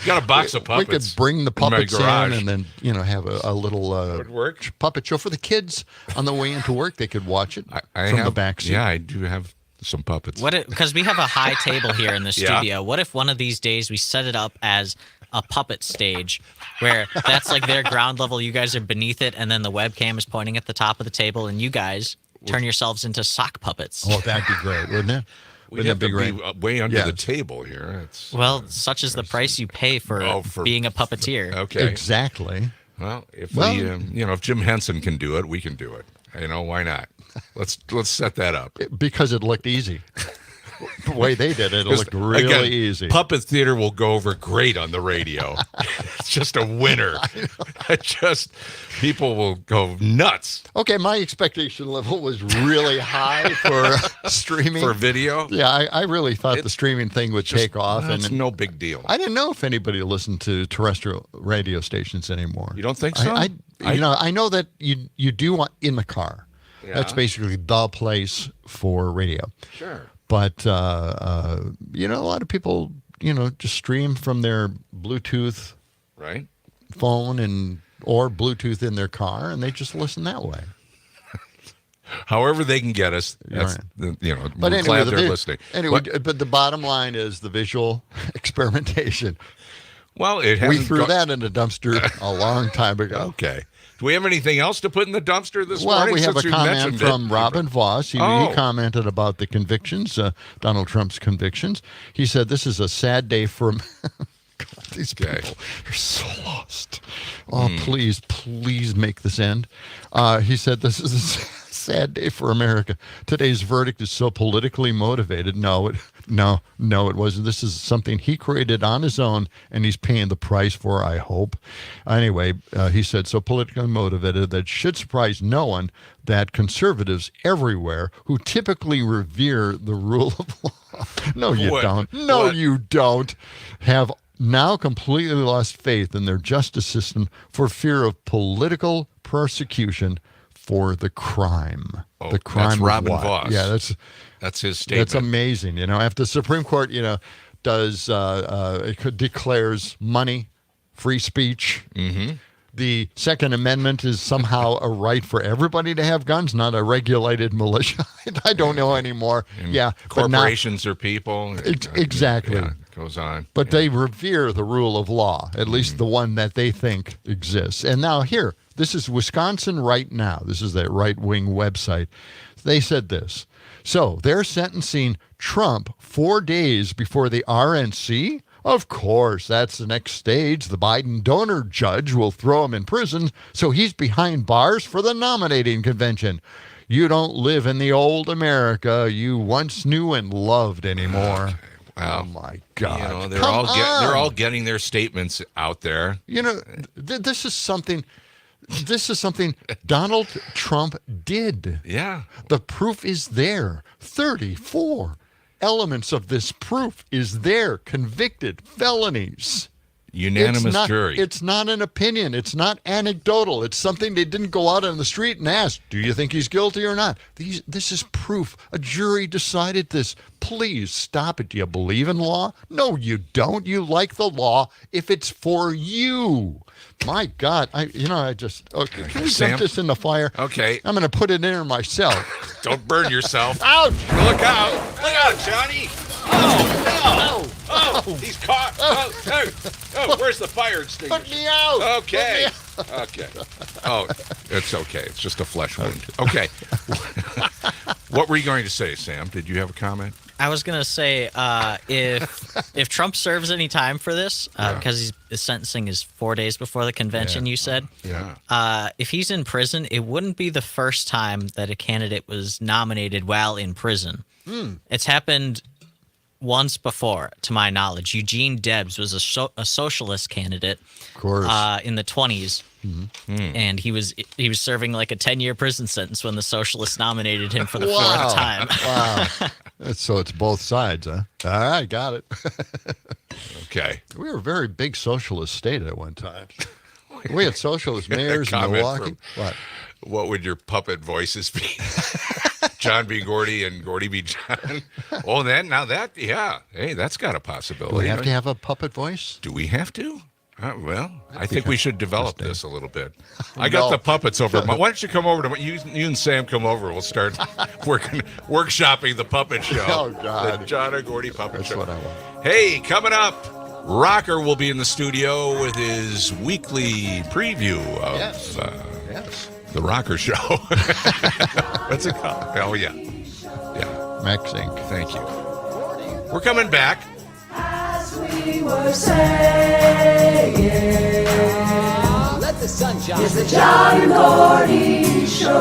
Got a box of puppets. We could bring the puppets in and then, you know, have a little work. puppet show for the kids on the way into work. They could watch it from the back seat. Yeah, I do have some puppets. Because we have a high table here in the studio. What if one of these days we set it up as a puppet stage where that's like their ground level, you guys are beneath it, and then the webcam is pointing at the top of the table, and you guys turn yourselves into sock puppets. Oh, that'd be great, wouldn't it? We'd have to be way under the table here. Such is the price you pay for being a puppeteer. Okay. Exactly. Well, if if Jim Henson can do it, we can do it. You know, why not? Let's set that up. Because it looked easy. the way they did it, it looked really easy. Puppet theater will go over great on the radio. It's just a winner. People will go nuts. Okay, my expectation level was really high for streaming. For video? Yeah, I really thought the streaming thing would take off. It's no big deal. I didn't know if anybody listened to terrestrial radio stations anymore. You don't think so? I know that you do want in the car. Yeah. That's basically the place for radio. Sure. But, a lot of people, just stream from their Bluetooth phone or Bluetooth in their car, and they just listen that way. However they can get us, that's, but we're glad they're listening. Anyway, but the bottom line is the visual experimentation. Well, we threw that in a dumpster a long time ago. Okay. Do we have anything else to put in the dumpster this morning? Well, we have a comment from Robin Voss. He commented about the convictions, Donald Trump's convictions. He said, this is a sad day for God, these people are so lost. Oh, please make this end. He said, this is a sad day for America. Today's verdict is so politically motivated. No, it wasn't. This is something he created on his own, and he's paying the price for, I hope. Anyway, he said, so politically motivated that should surprise no one that conservatives everywhere who typically revere the rule of law. No, you don't. No, you don't. Have now completely lost faith in their justice system for fear of political persecution for the crime. The crime. That's Robin Voss. Yeah, that's his statement. That's amazing. After the Supreme Court, declares money, free speech. Mm-hmm. The Second Amendment is somehow a right for everybody to have guns, not a regulated militia. I don't know anymore. And corporations are people. Exactly. Yeah, it goes on. But they revere the rule of law, at least the one that they think exists. And now here, this is Wisconsin Right Now. This is that right-wing website. They said this. So they're sentencing Trump 4 days before the RNC? Of course, that's the next stage. The Biden donor judge will throw him in prison, so he's behind bars for the nominating convention. You don't live in the old America you once knew and loved anymore. Okay. Wow. Oh, my God. They're all getting their statements out there. This is something Donald Trump did. Yeah. The proof is there. 34 elements of this proof is there. Convicted felonies. Unanimous jury. It's not an opinion. It's not anecdotal. It's something they didn't go out on the street and ask, do you think he's guilty or not? This is proof. A jury decided this. Please stop it. Do you believe in law? No, you don't. You like the law if it's for you. My God. Can we dump this in the fire? Okay. I'm going to put it in there myself. Don't burn yourself. Ouch! Look out. Look out, Johnny. Oh, he's caught. Oh, where's the fire extinguisher? Put me out. Okay. Okay. Oh, it's okay. It's just a flesh wound. Okay. What were you going to say, Sam? Did you have a comment? I was going to say if Trump serves any time for this, because his sentencing is 4 days before the convention, you said. Yeah. If he's in prison, it wouldn't be the first time that a candidate was nominated while in prison. It's happened once before, to my knowledge. Eugene Debs was a socialist candidate, of course, in the 1920s. And he was serving like a 10-year prison sentence when the socialists nominated him for the fourth time. Wow. So it's both sides, huh? All right, got it. Okay. We were a very big socialist state at one time. We had socialist mayors in Milwaukee. What would your puppet voices be? John B. Gordy and Gordy B. John. Oh, hey, that's got a possibility. Do we have to have a puppet voice? Do we have to? Well, I think we should develop this a little bit. I got the puppets over. Why don't you come over to you and Sam come over? We'll start workshopping the puppet show. Oh God, the John and Gordy puppet show. That's what I want. Hey, coming up, Rocker will be in the studio with his weekly preview of the Rocker Show. What's it called? Oh yeah, Max Inc. Thank you. We're coming back. As we were saying, let the sun shine. It's the John and Gordy Show.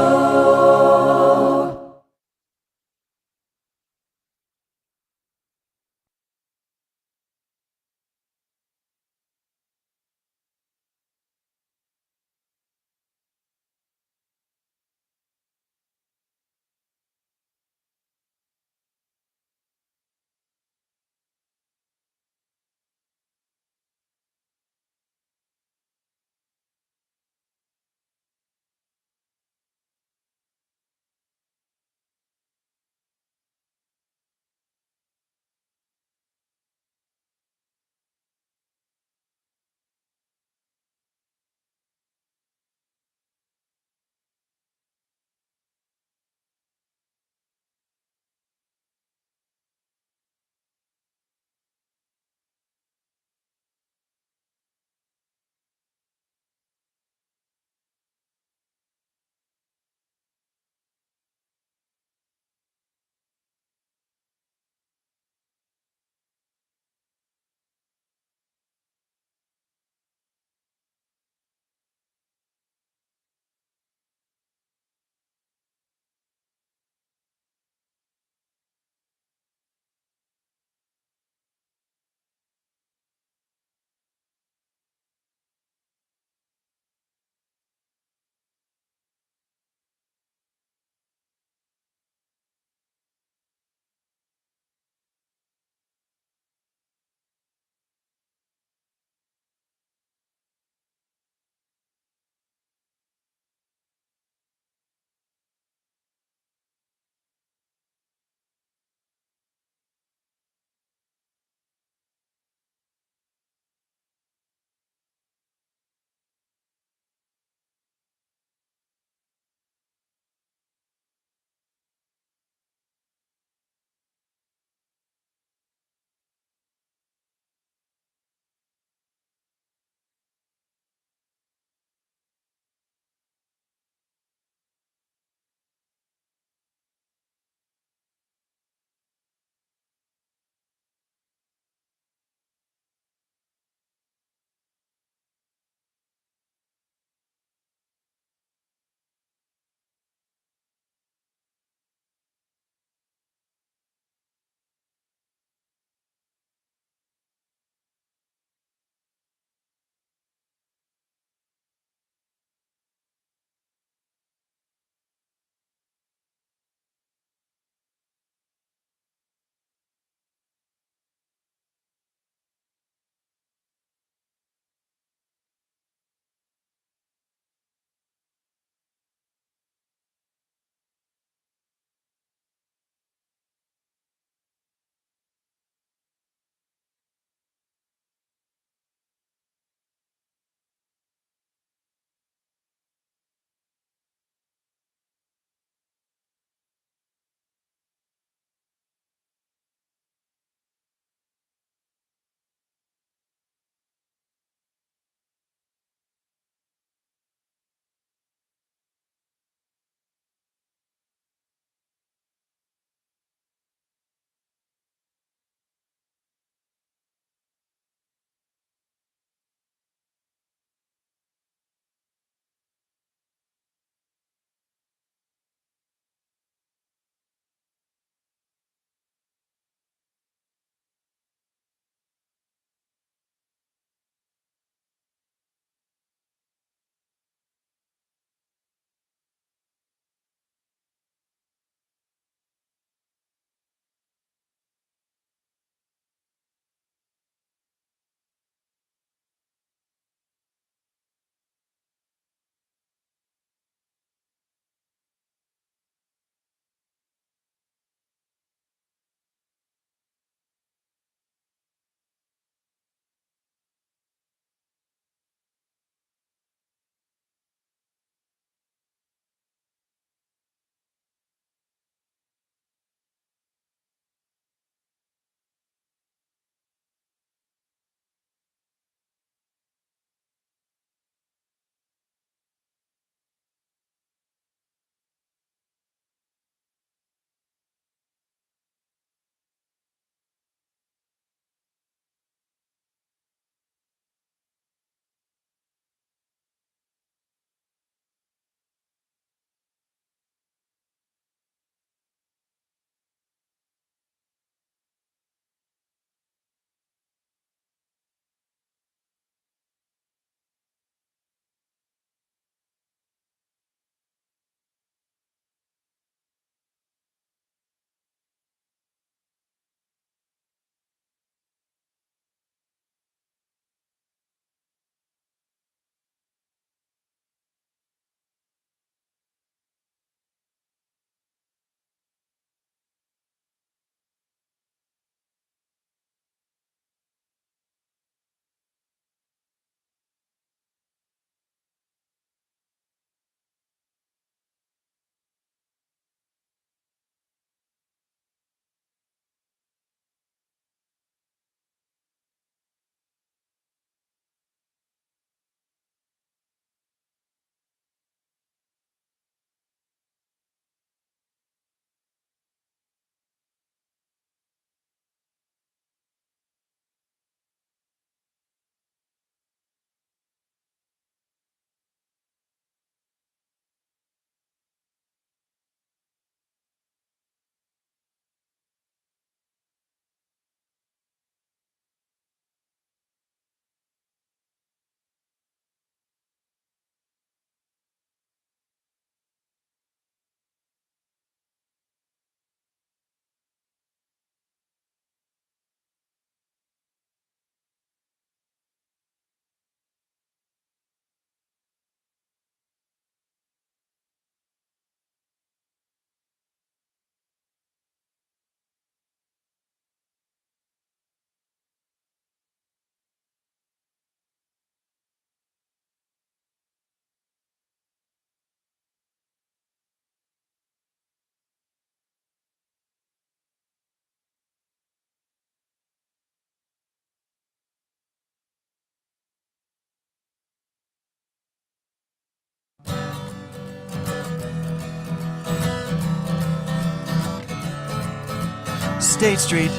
State Street,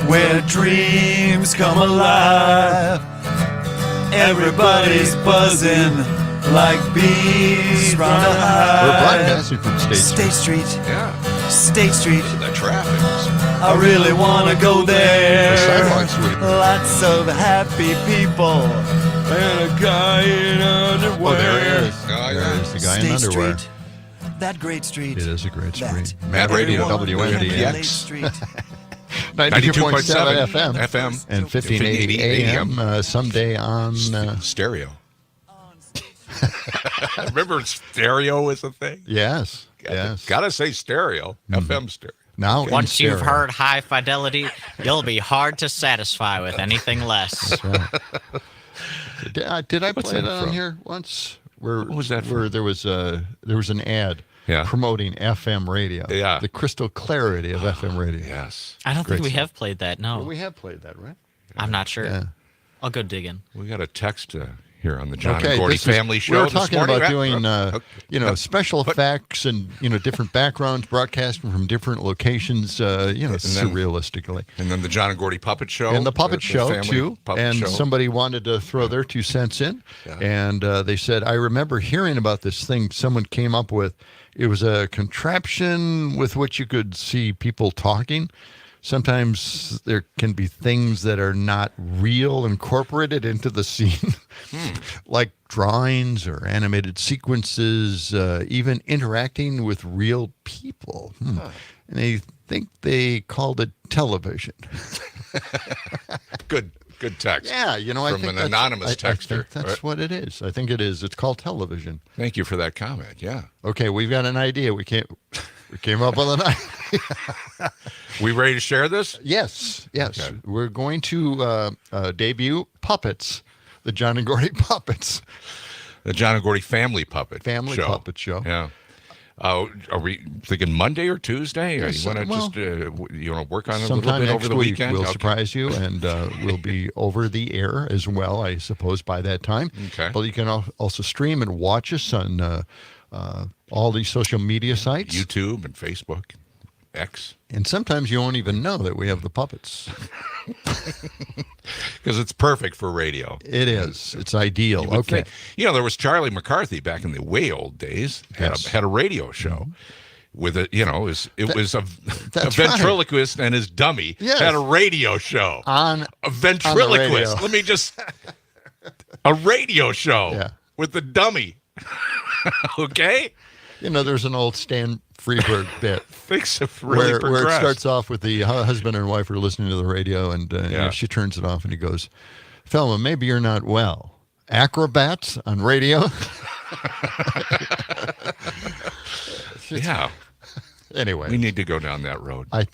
where dreams come alive. Everybody's buzzing like bees round a hive. We're broadcasting from State Street. Yeah. State Street. The traffic. I really want to go there. The sidewalk's sweet. Lots of happy people and a guy in underwear. Oh, there he is. Oh, yeah. There's the guy in State underwear. Street. That great street. It is a great street. Mad Radio, WMDX. 92.7 FM and 1580 AM. Someday on stereo. Remember stereo was a thing? Yes. Yes. Gotta say stereo. FM stereo. Now once you've heard high fidelity, you'll be hard to satisfy with anything less. That's right. Did I play it on here once? What was that? Where there was an ad promoting FM radio. Yeah. The crystal clarity of FM radio. Yes. I don't think we have played that. No. Well, we have played that, right? I'm not sure. Yeah. I'll go dig in. We got a text here on the John and Gordy family show. We were talking this morning. about doing, special effects and, different backgrounds, broadcasting from different locations, surrealistically. And then the John and Gordy puppet show. And the puppet show, too. Puppet show. Somebody wanted to throw their 2 cents in. Yeah. And they said, I remember hearing about this thing someone came up with. It was a contraption with which you could see people talking. Sometimes there can be things that are not real incorporated into the scene, like drawings or animated sequences, even interacting with real people. And they think they called it television. Good text. Yeah, I from think an anonymous texter. I think that's what it is. I think it is. It's called television. Thank you for that comment. Yeah. Okay, we've got an idea. We came up with an idea. We ready to share this? Yes. Okay. We're going to debut Puppets, the John and Gordy Puppets. The John and Gordy family puppet show. Puppet show. Yeah. Are we thinking Monday or Tuesday? Or Yes, you want to work on it a little sometime bit next over the week weekend? We'll Okay. surprise you, and we'll be over the air as well, I suppose, by that time. Okay. But you can also stream and watch us on all these social media sites. YouTube and Facebook, X. And sometimes you won't even know that we have the puppets. Because it's perfect for radio. It is. It's ideal. You would Okay. think. There was Charlie McCarthy back in the way old days. Had a radio show with a it was a ventriloquist and his dummy had a radio show on a ventriloquist. On Let me just a radio show with the dummy. Okay. There's an old Stan Freeberg bit. Things have really where progressed. it starts off with the husband and wife are listening to the radio, and she turns it off, and he goes, Thelma, maybe you're not well. Acrobats on radio? Yeah. Anyway. We need to go down that road. By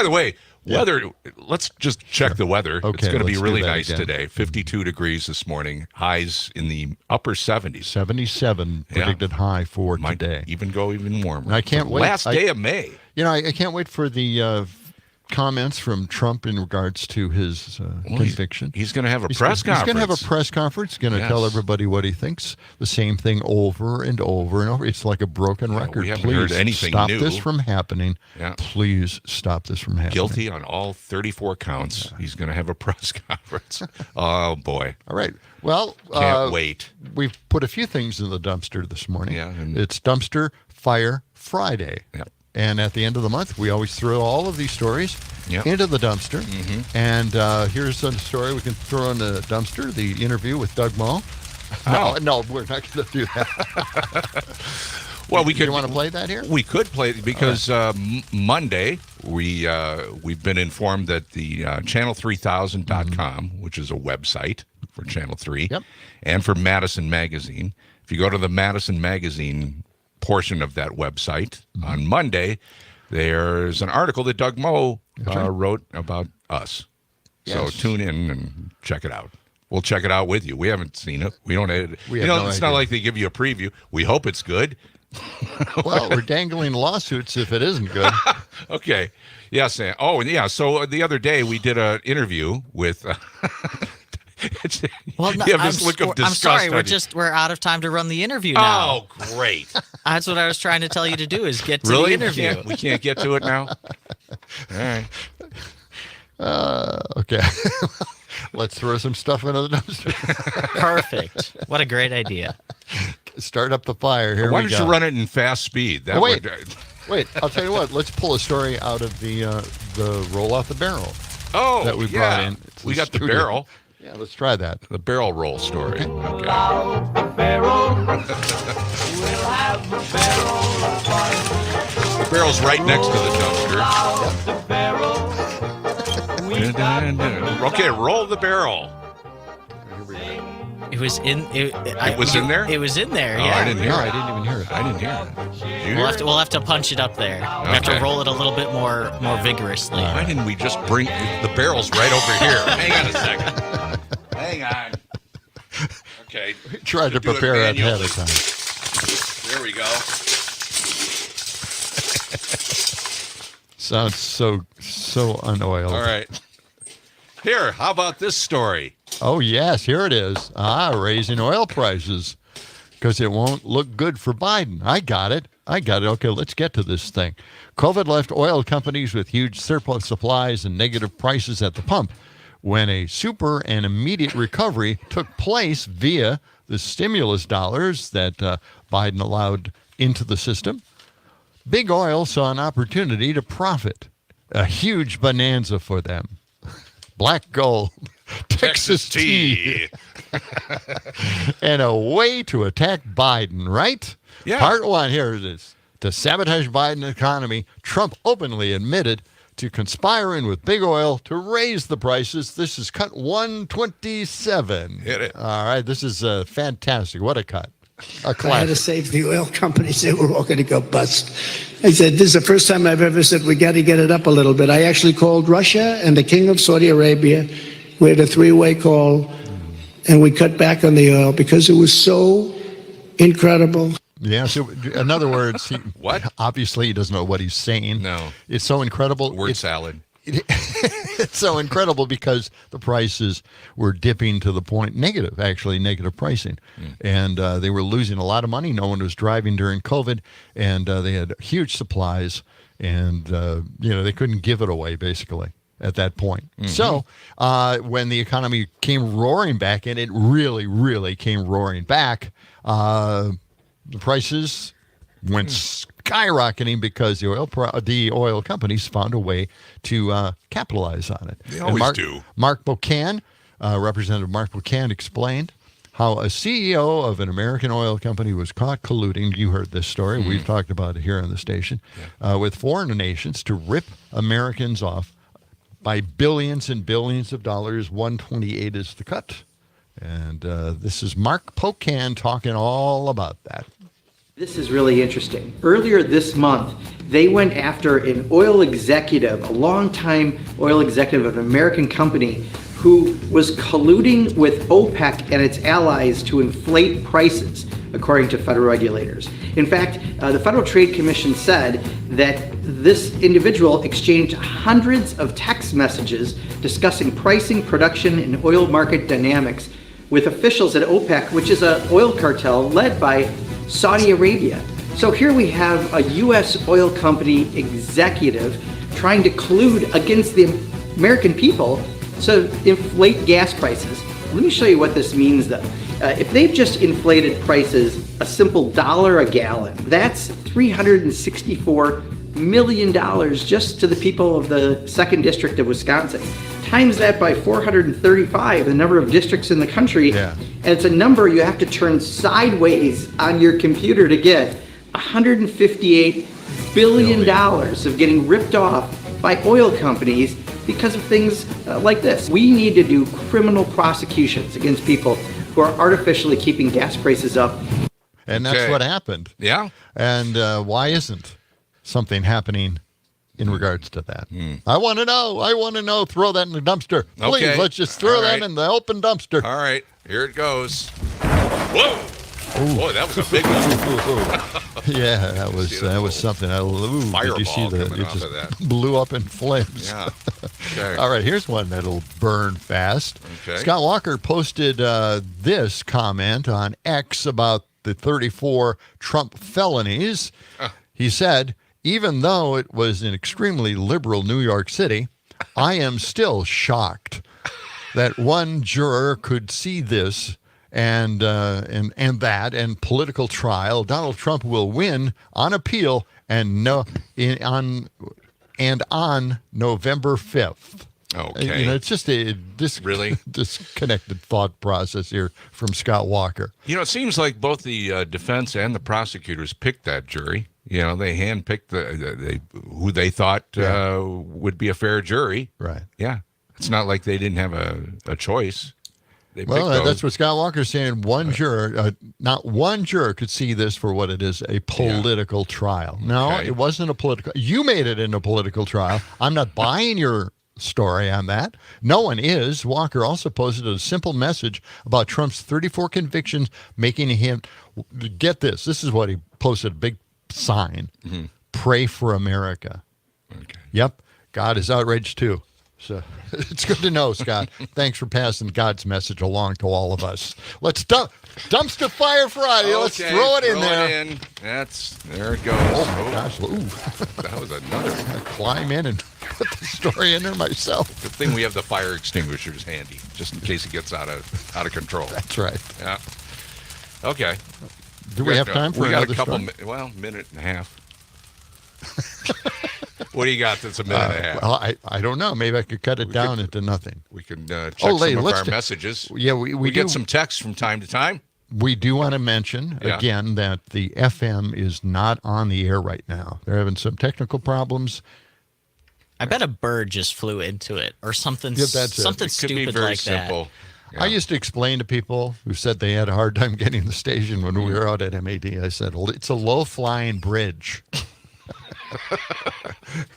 the way, weather, let's just check the weather. Okay, it's going to be let's really do that nice again. today. 52 degrees this morning. Highs in the upper 70s. 77 predicted high for Might today. even go even warmer. And I can't wait. Last day of May. I can't wait for the comments from Trump in regards to his conviction. He's going to have a press conference. He's going to have a press conference. He's going to tell everybody what he thinks. The same thing over and over and over. It's like a broken record. We haven't Please heard anything stop new. this from happening. Yeah. Please stop this from happening. Guilty on all 34 counts. Yeah. He's going to have a press conference. Oh, boy. All right. Well, can't wait. We've put a few things in the dumpster this morning. Yeah, it's Dumpster Fire Friday. Yeah. And at the end of the month, we always throw all of these stories into the dumpster. Mm-hmm. And here's a story we can throw in the dumpster, the interview with Doug Moe. No, we're not going to do that. Well, we could. You want to play that here? We could play it because Monday we've been informed that the channel3000.com, which is a website for Channel 3, and for Madison Magazine. If you go to the Madison Magazine portion of that website on Monday, there's an article that Doug Moe wrote about us. Yes. So tune in and check it out. We'll check it out with you. We haven't seen it. We don't edit it. It's not like they give you a preview. We hope it's good. Well, we're dangling lawsuits if it isn't good. Okay. Yes. So the other day we did an interview with Well, no, you have this look of disgust. I'm sorry, we're out of time to run the interview now. Oh, great. That's what I was trying to tell you to do, is get to Really? the interview. We can't get to it now? All right. Okay. Let's throw some stuff into the dumpster. Perfect. What a great idea. Start up the fire. Here we go. Why don't you run it in fast speed? That wait, I'll tell you what. Let's pull a story out of the roll off the barrel. Oh, that we brought in. We got the barrel. Yeah, let's try that. The barrel roll story. Okay. The barrel. We'll have the barrel of fun. The barrel's right next to the dumpster. The barrel. Okay, roll the barrel. It was in. It was in there? It was in there. Oh, Yeah. I didn't hear it. I didn't even hear it. I didn't hear it. We'll have to punch it up there. We have to roll it a little bit more vigorously. Why didn't we just bring the barrels right over here? Hang on a second. Hang on. Okay. Try to prepare ahead of time. There we go. Sounds so unoiled. All right. Here, how about this story? Oh, yes, here it is. Raising oil prices because it won't look good for Biden. I got it. Okay, let's get to this thing. COVID left oil companies with huge surplus supplies and negative prices at the pump. When a super and immediate recovery took place via the stimulus dollars that Biden allowed into the system, Big Oil saw an opportunity to profit. A huge bonanza for them. Black gold, Texas tea, and a way to attack Biden, right? Yeah. Part one, here it is. To sabotage Biden's economy, Trump openly admitted to conspiring with Big Oil to raise the prices. This is cut 127. Hit it. All right, this is fantastic. What a cut. A I had to classic. save the oil companies. They were all going to go bust. I said, this is the first time I've ever said we got to get it up a little bit. I actually called Russia and the King of Saudi Arabia. We had a three-way call, and we cut back on the oil because it was so incredible. Yeah, so in other words, What? Obviously he doesn't know what he's saying. No. It's so incredible. Word salad. It's so incredible because the prices were dipping to the point negative pricing. And they were losing a lot of money. No one was driving during COVID, and they had huge supplies, and they couldn't give it away basically at that point. So when the economy came roaring back, and it really, really came roaring back, the prices went skyrocketing because the oil companies found a way to capitalize on it. They always do. Mark Buchan, Representative Mark Buchan, explained how a CEO of an American oil company was caught colluding. You heard this story. We've talked about it here on the station, with foreign nations to rip Americans off by billions and billions of dollars. 128 is the cut. And this is Mark Buchan talking all about that. This is really interesting. Earlier this month, they went after an oil executive, a longtime oil executive of an American company who was colluding with OPEC and its allies to inflate prices, according to federal regulators. In fact, the Federal Trade Commission said that this individual exchanged hundreds of text messages discussing pricing, production, and oil market dynamics with officials at OPEC, which is an oil cartel led by Saudi Arabia. So here we have a U.S. oil company executive trying to collude against the American people to inflate gas prices. Let me show you what this means, though. If they've just inflated prices a simple $1 a gallon, that's $364 million just to the people of the 2nd District of Wisconsin. Times that by 435, the number of districts in the country, and it's a number you have to turn sideways on your computer to get. $158 billion of getting ripped off by oil companies because of things like this. We need to do criminal prosecutions against people who are artificially keeping gas prices up. And that's what happened. Yeah. And why isn't something happening in regards to that? I want to know. Throw that in the dumpster. Please, Okay. let's just throw that in the open dumpster. All right, here it goes. Whoa! Boy, that was a big one. Yeah, that was something. Did you see Fireball coming it off just of that. blew up in flames. Yeah. Okay. All right, here's one that'll burn fast. Okay. Scott Walker posted this comment on X about the 34 Trump felonies. He said, even though it was an extremely liberal New York City, I am still shocked that one juror could see this and that and political trial. Donald Trump will win on appeal and on November 5th. Okay. It's just a disconnected thought process here from Scott Walker. It seems like both the defense and the prosecutors picked that jury. They handpicked who they thought would be a fair jury. Right. Yeah. It's not like they didn't have a choice. That's what Scott Walker's saying. Not one juror could see this for what it is, a political trial. No, it wasn't a political. You made it into a political trial. I'm not buying your story on that. No one is. Walker also posted a simple message about Trump's 34 convictions, making him, get this. This is what he posted, a big sign. Mm-hmm. Pray for America. Okay. Yep. God is outraged too. So it's good to know, Scott. Thanks for passing God's message along to all of us. Let's dumpster fire Friday. Okay, let's throw it in there. There it goes. Oh my gosh! Ooh. That was another. I climb in and put the story in there myself. Good thing we have the fire extinguishers handy, just in case it gets out of control. That's right. Yeah. Okay. Do we have time for another story? Minute and a half. What do you got that's a minute and a half? Well, I don't know. Maybe I could cut it down into nothing. We can check some of our messages. Yeah, we get some texts from time to time. We do want to mention, again, that the FM is not on the air right now. They're having some technical problems. I bet a bird just flew into it or something, something stupid like simple. that. Yeah. I used to explain to people who said they had a hard time getting the station when we were out at MAD. I said, it's a low-flying bridge.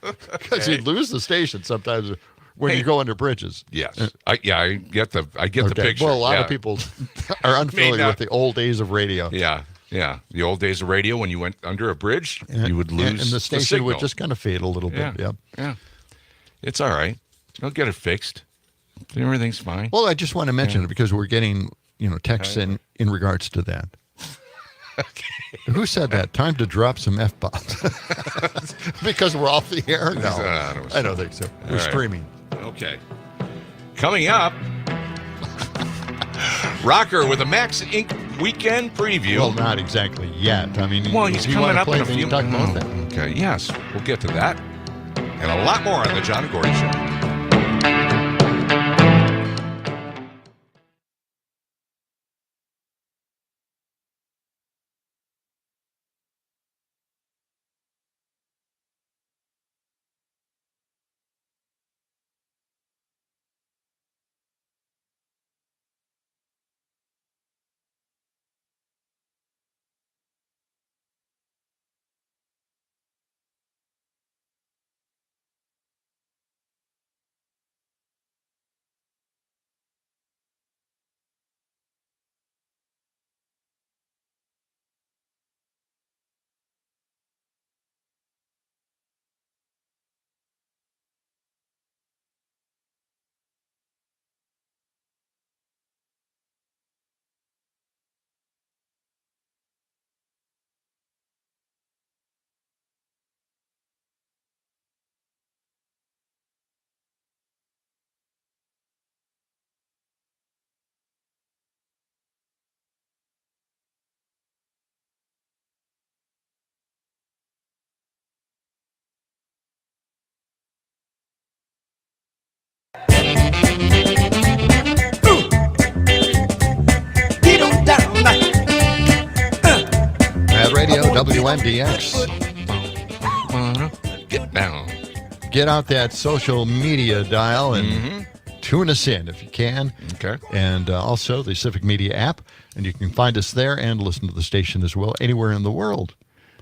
Because you'd lose the station sometimes when you go under bridges. Yes, I get the picture. Well, a lot of people are unfamiliar with the old days of radio. Yeah, the old days of radio when you went under a bridge, you would lose, and the station would just kind of fade a little bit. Yeah, it's all right. They'll get it fixed. Everything's fine. Well, I just want to mention it because we're getting texts in regards to that. Okay. Who said that? Time to drop some F-bombs. Because we're off the air? No, I don't think so. We're streaming. Okay. Coming up, Rocker with a Max Inc. weekend preview. Well, not exactly yet. I mean, he's coming up in a few minutes. Okay, yes. We'll get to that. And a lot more on the John and Gordy Show. Mad Radio, WMDX. Get down. Get out that social media dial and tune us in if you can. Okay. And also the Civic Media app. And you can find us there and listen to the station as well, anywhere in the world.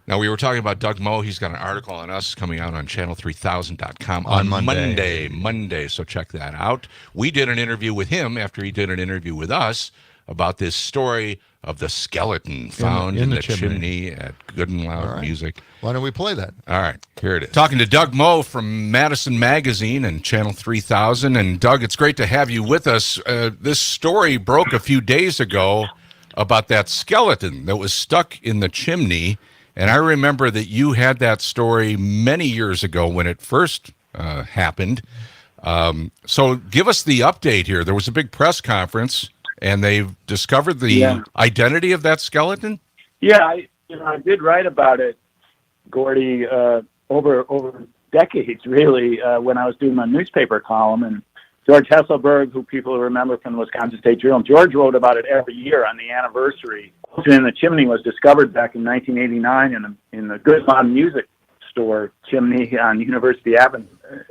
Now, we were talking about Doug Moe. He's got an article on us coming out on channel3000.com on Monday. So check that out. We did an interview with him after he did an interview with us about this story of the skeleton found in the chimney at Good and Loud Music. Why don't we play that? All right, here it is. Talking to Doug Moe from Madison Magazine and Channel 3000. And Doug, it's great to have you with us. This story broke a few days ago about that skeleton that was stuck in the chimney. And I remember that you had that story many years ago when it first happened. So give us the update here. There was a big press conference, and they've discovered the identity of that skeleton? Yeah, I did write about it, Gordy, over decades, really, when I was doing my newspaper column. And George Hesselberg, who people remember from the Wisconsin State Journal, George wrote about it every year on the anniversary. In the chimney was discovered back in 1989 in the Good Loud Music store chimney on University Avenue.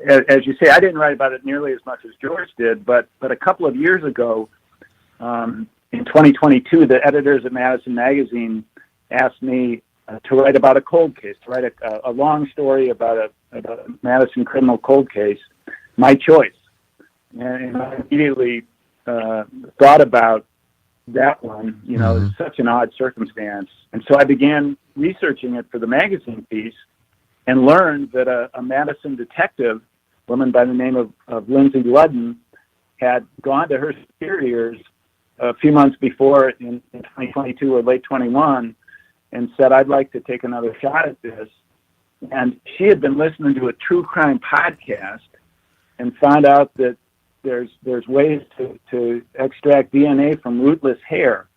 As you say, I didn't write about it nearly as much as George did, but a couple of years ago, in 2022, the editors at Madison Magazine asked me to write about a cold case, to write a long story about a Madison criminal cold case, my choice. And I immediately thought about that one. It's such an odd circumstance. And so I began researching it for the magazine piece and learned that a Madison detective, a woman by the name of Lindsay Ludden, had gone to her superiors a few months before in 2022 or late 21 and said, I'd like to take another shot at this. And she had been listening to a true crime podcast and found out that there's ways to extract DNA from rootless hair.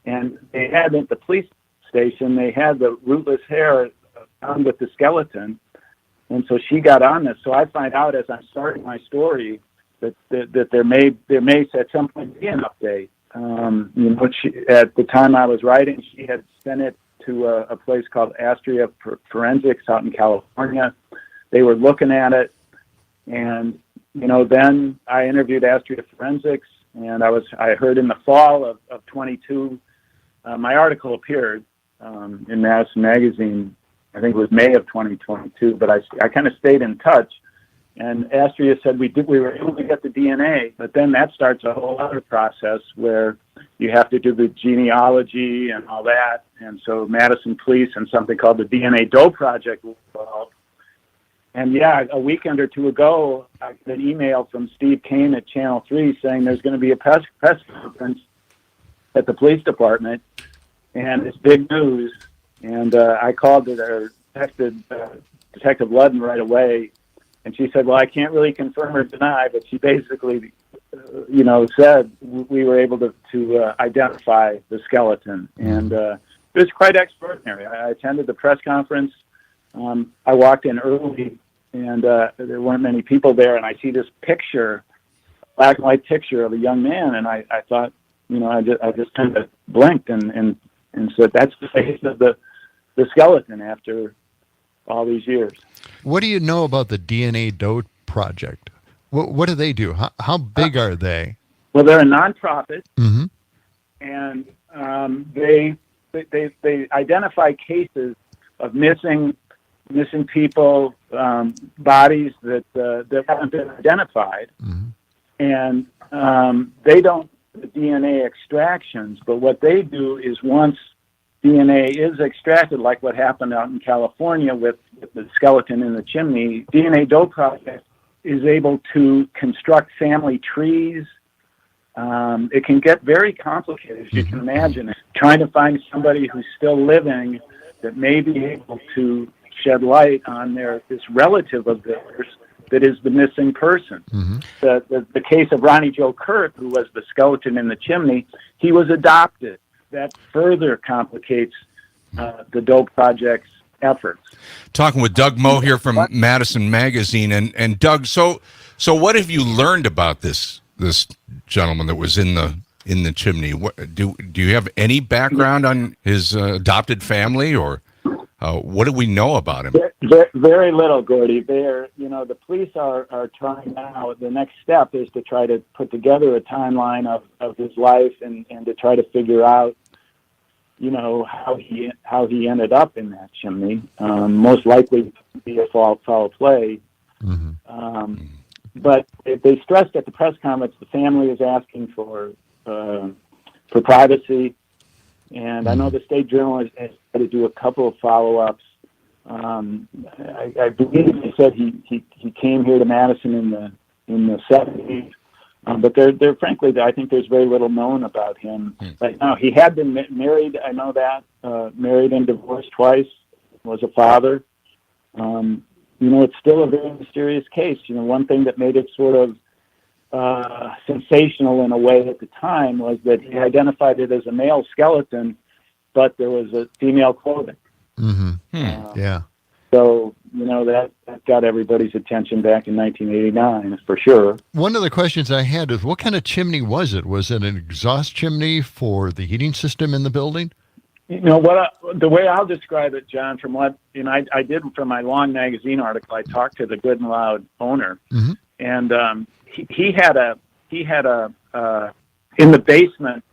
And they had at the police station, they had the rootless hair found with the skeleton. And so she got on this. So I find out as I'm starting my story that there may at some point be an update. At the time I was writing, she had sent it to a place called Astria Forensics out in California. They were looking at it, and then I interviewed Astria Forensics, and I heard in the fall of 22, my article appeared in Madison Magazine. I think it was May of 2022, but I kind of stayed in touch. And Astria said we were able to get the DNA, but then that starts a whole other process where you have to do the genealogy and all that. And so Madison Police and something called the DNA Doe Project was involved. And a weekend or two ago, I got an email from Steve Kane at Channel 3 saying there's going to be a press conference at the police department, and it's big news. And I called or texted Detective Ludden right away. And she said, well, I can't really confirm or deny, but she basically, said we were able to identify the skeleton. And it was quite extraordinary. I attended the press conference. I walked in early, and there weren't many people there. And I see this picture, black and white picture of a young man. And I thought, I just kind of blinked and said, that's the face of the skeleton after all these years. What do you know about the DNA Doe Project? What do they do? How big are they? Well, they're a nonprofit, and they identify cases of missing people, bodies that haven't been identified, and they don't do DNA extractions. But what they do is once DNA is extracted, like what happened out in California with the skeleton in the chimney, DNA Doe Project is able to construct family trees. It can get very complicated, as you can imagine. Trying to find somebody who's still living that may be able to shed light on this relative of theirs that is the missing person. The case of Ronnie Joe Kurt, who was the skeleton in the chimney, he was adopted. That further complicates the Doe Project's efforts. Talking with Doug Moe here from Madison Magazine, and Doug, so what have you learned about this gentleman that was in the chimney? Do you have any background on his adopted family, or what do we know about him? Very little, Gordy. The police are trying now. The next step is to try to put together a timeline of his life and to try to figure out, how he ended up in that chimney. Most likely be a foul play. But they stressed at the press conference the family is asking for privacy. And I know the State Journal has had to do a couple of follow-ups. I believe he said he came here to Madison in the 70s. But they're frankly, I think there's very little known about him. Right now, he had been married. I know that married and divorced twice. Was a father. It's still a very mysterious case. One thing that made it sort of sensational in a way at the time was that he identified it as a male skeleton, but there was a female clothing. Yeah. So, that got everybody's attention back in 1989, for sure. One of the questions I had is, what kind of chimney was it? Was it an exhaust chimney for the heating system in the building? The way I'll describe it, John, from what I did from my Long magazine article, I talked to the Good and Loud owner, and he had a in the basement.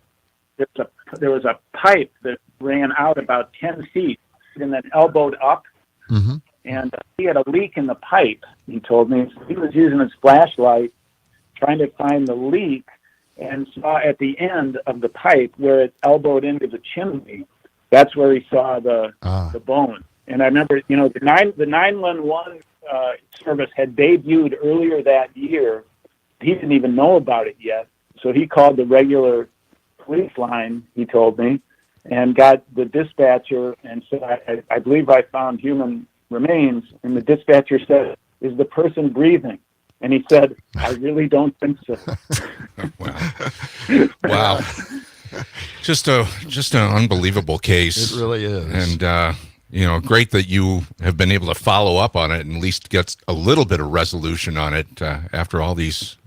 There was a pipe that ran out about 10 feet and then elbowed up. And he had a leak in the pipe, he told me. So he was using his flashlight trying to find the leak and saw at the end of the pipe where it elbowed into the chimney. That's where he saw the bone. And I remember, the 911 service had debuted earlier that year. He didn't even know about it yet. So he called the regular police line, he told me, and got the dispatcher and said, I believe I found human remains. And the dispatcher said, is the person breathing? And he said, I really don't think so. Wow. Just an unbelievable case. It really is. And, great that you have been able to follow up on it and at least get a little bit of resolution on it after all these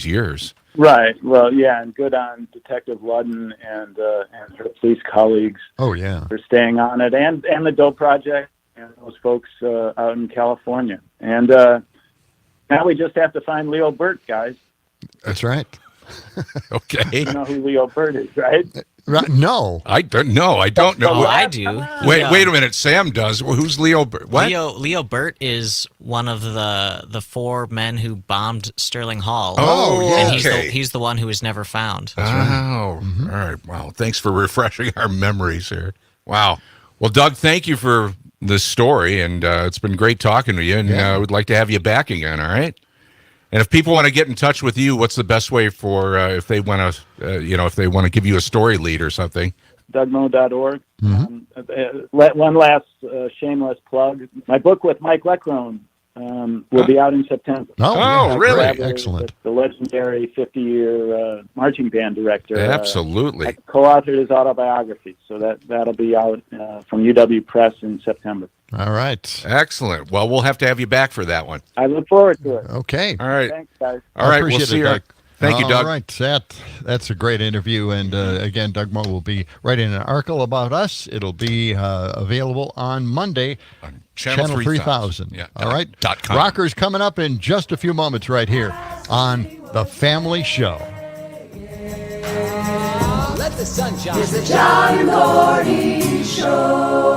years. Right. Well, yeah, and good on Detective Ludden and her police colleagues. Oh, yeah. For staying on it, and the Doe Project and those folks out in California. And now we just have to find Leo Burt, guys. That's right. Okay. You know who Leo Burt is, right? No. I don't know. Oh, I do. Wait a minute. Sam does. Well, who's Leo Burt? What? Leo Burt is one of the four men who bombed Sterling Hall. Oh, yeah. And he's the one who was never found. All right. Wow. Thanks for refreshing our memories here. Wow. Well, Doug, thank you for this story, and it's been great talking to you, and I would like to have you back again, all right? And if people want to get in touch with you, what's the best way for if they want to, give you a story lead or something? DougMo.org. One last shameless plug. My book with Mike Leckrone will be out in September. Oh, really? Excellent. The legendary 50-year marching band director. Absolutely. I co-authored his autobiography, so that'll be out from UW Press in September. All right. Excellent. Well, we'll have to have you back for that one. I look forward to it. Okay. All right. Thanks, guys. All right. We'll see you. Doug. Thank you, Doug. All right. That's a great interview. And again, Doug Moe will be writing an article about us. It'll be available on Monday. On Channel 3000. Yeah. All right. .com. Rockers coming up in just a few moments right here on The Family Show. Let the sunshine. It's the John and Gordy Show.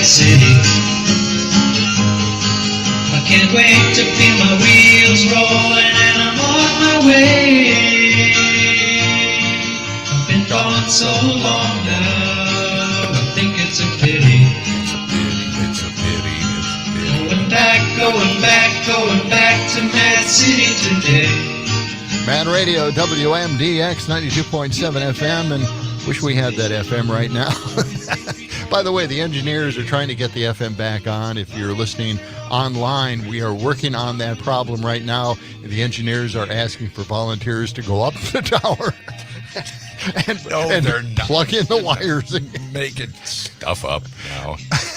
City. I can't wait to feel my wheels rolling and I'm on my way. I've been gone so long now, I think it's a pity. It's a pity. Going back to Mad City today. Mad Radio, WMDX 92.7 FM, and wish we had that FM right now. By the way, the engineers are trying to get the FM back on. If you're listening online, we are working on that problem right now. The engineers are asking for volunteers to go up the tower and they're not. Plug in the wires and making stuff up now.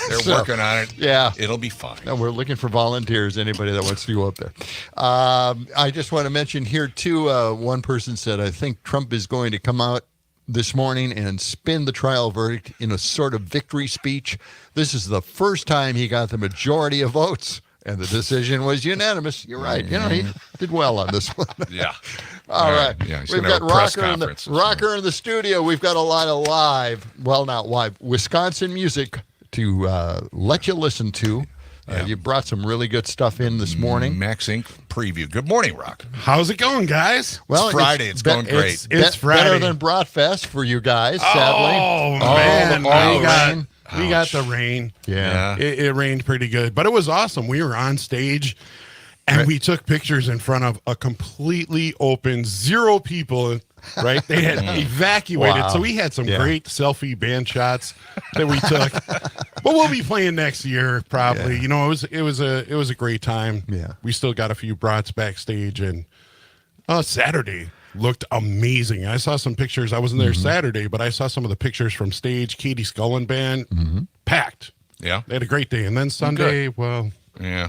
They're working on it. Yeah. It'll be fine. No, we're looking for volunteers, anybody that wants to go up there. I just want to mention here, too, one person said, I think Trump is going to come out this morning and spin the trial verdict in a sort of victory speech. This is the first time he got the majority of votes, and the decision was unanimous. You're right. You know, he did well on this one. Yeah. All right. Yeah, he's We've gonna got have a press Rocker in the studio. We've got a lot of live, Wisconsin music to let you listen to. You brought some really good stuff in this morning. Max Inc. preview. Good morning, Rock. How's it going, guys? Well, it's Friday. It's going great. It's Friday. Better than Bratfest for you guys, sadly. Oh, man. We got the rain. Yeah. It rained pretty good, but it was awesome. We were on stage, and we took pictures in front of a completely open, 0 people, right? They had evacuated. Wow. So we had some great selfie band shots that we took. But we'll be playing next year probably. Yeah. You know, it was a great time. Yeah. We still got a few brats backstage, and Saturday looked amazing. I saw some pictures. I wasn't there Saturday, but I saw some of the pictures from stage. Katie Scullin Band packed. Yeah. They had a great day. And then Sunday, well, yeah.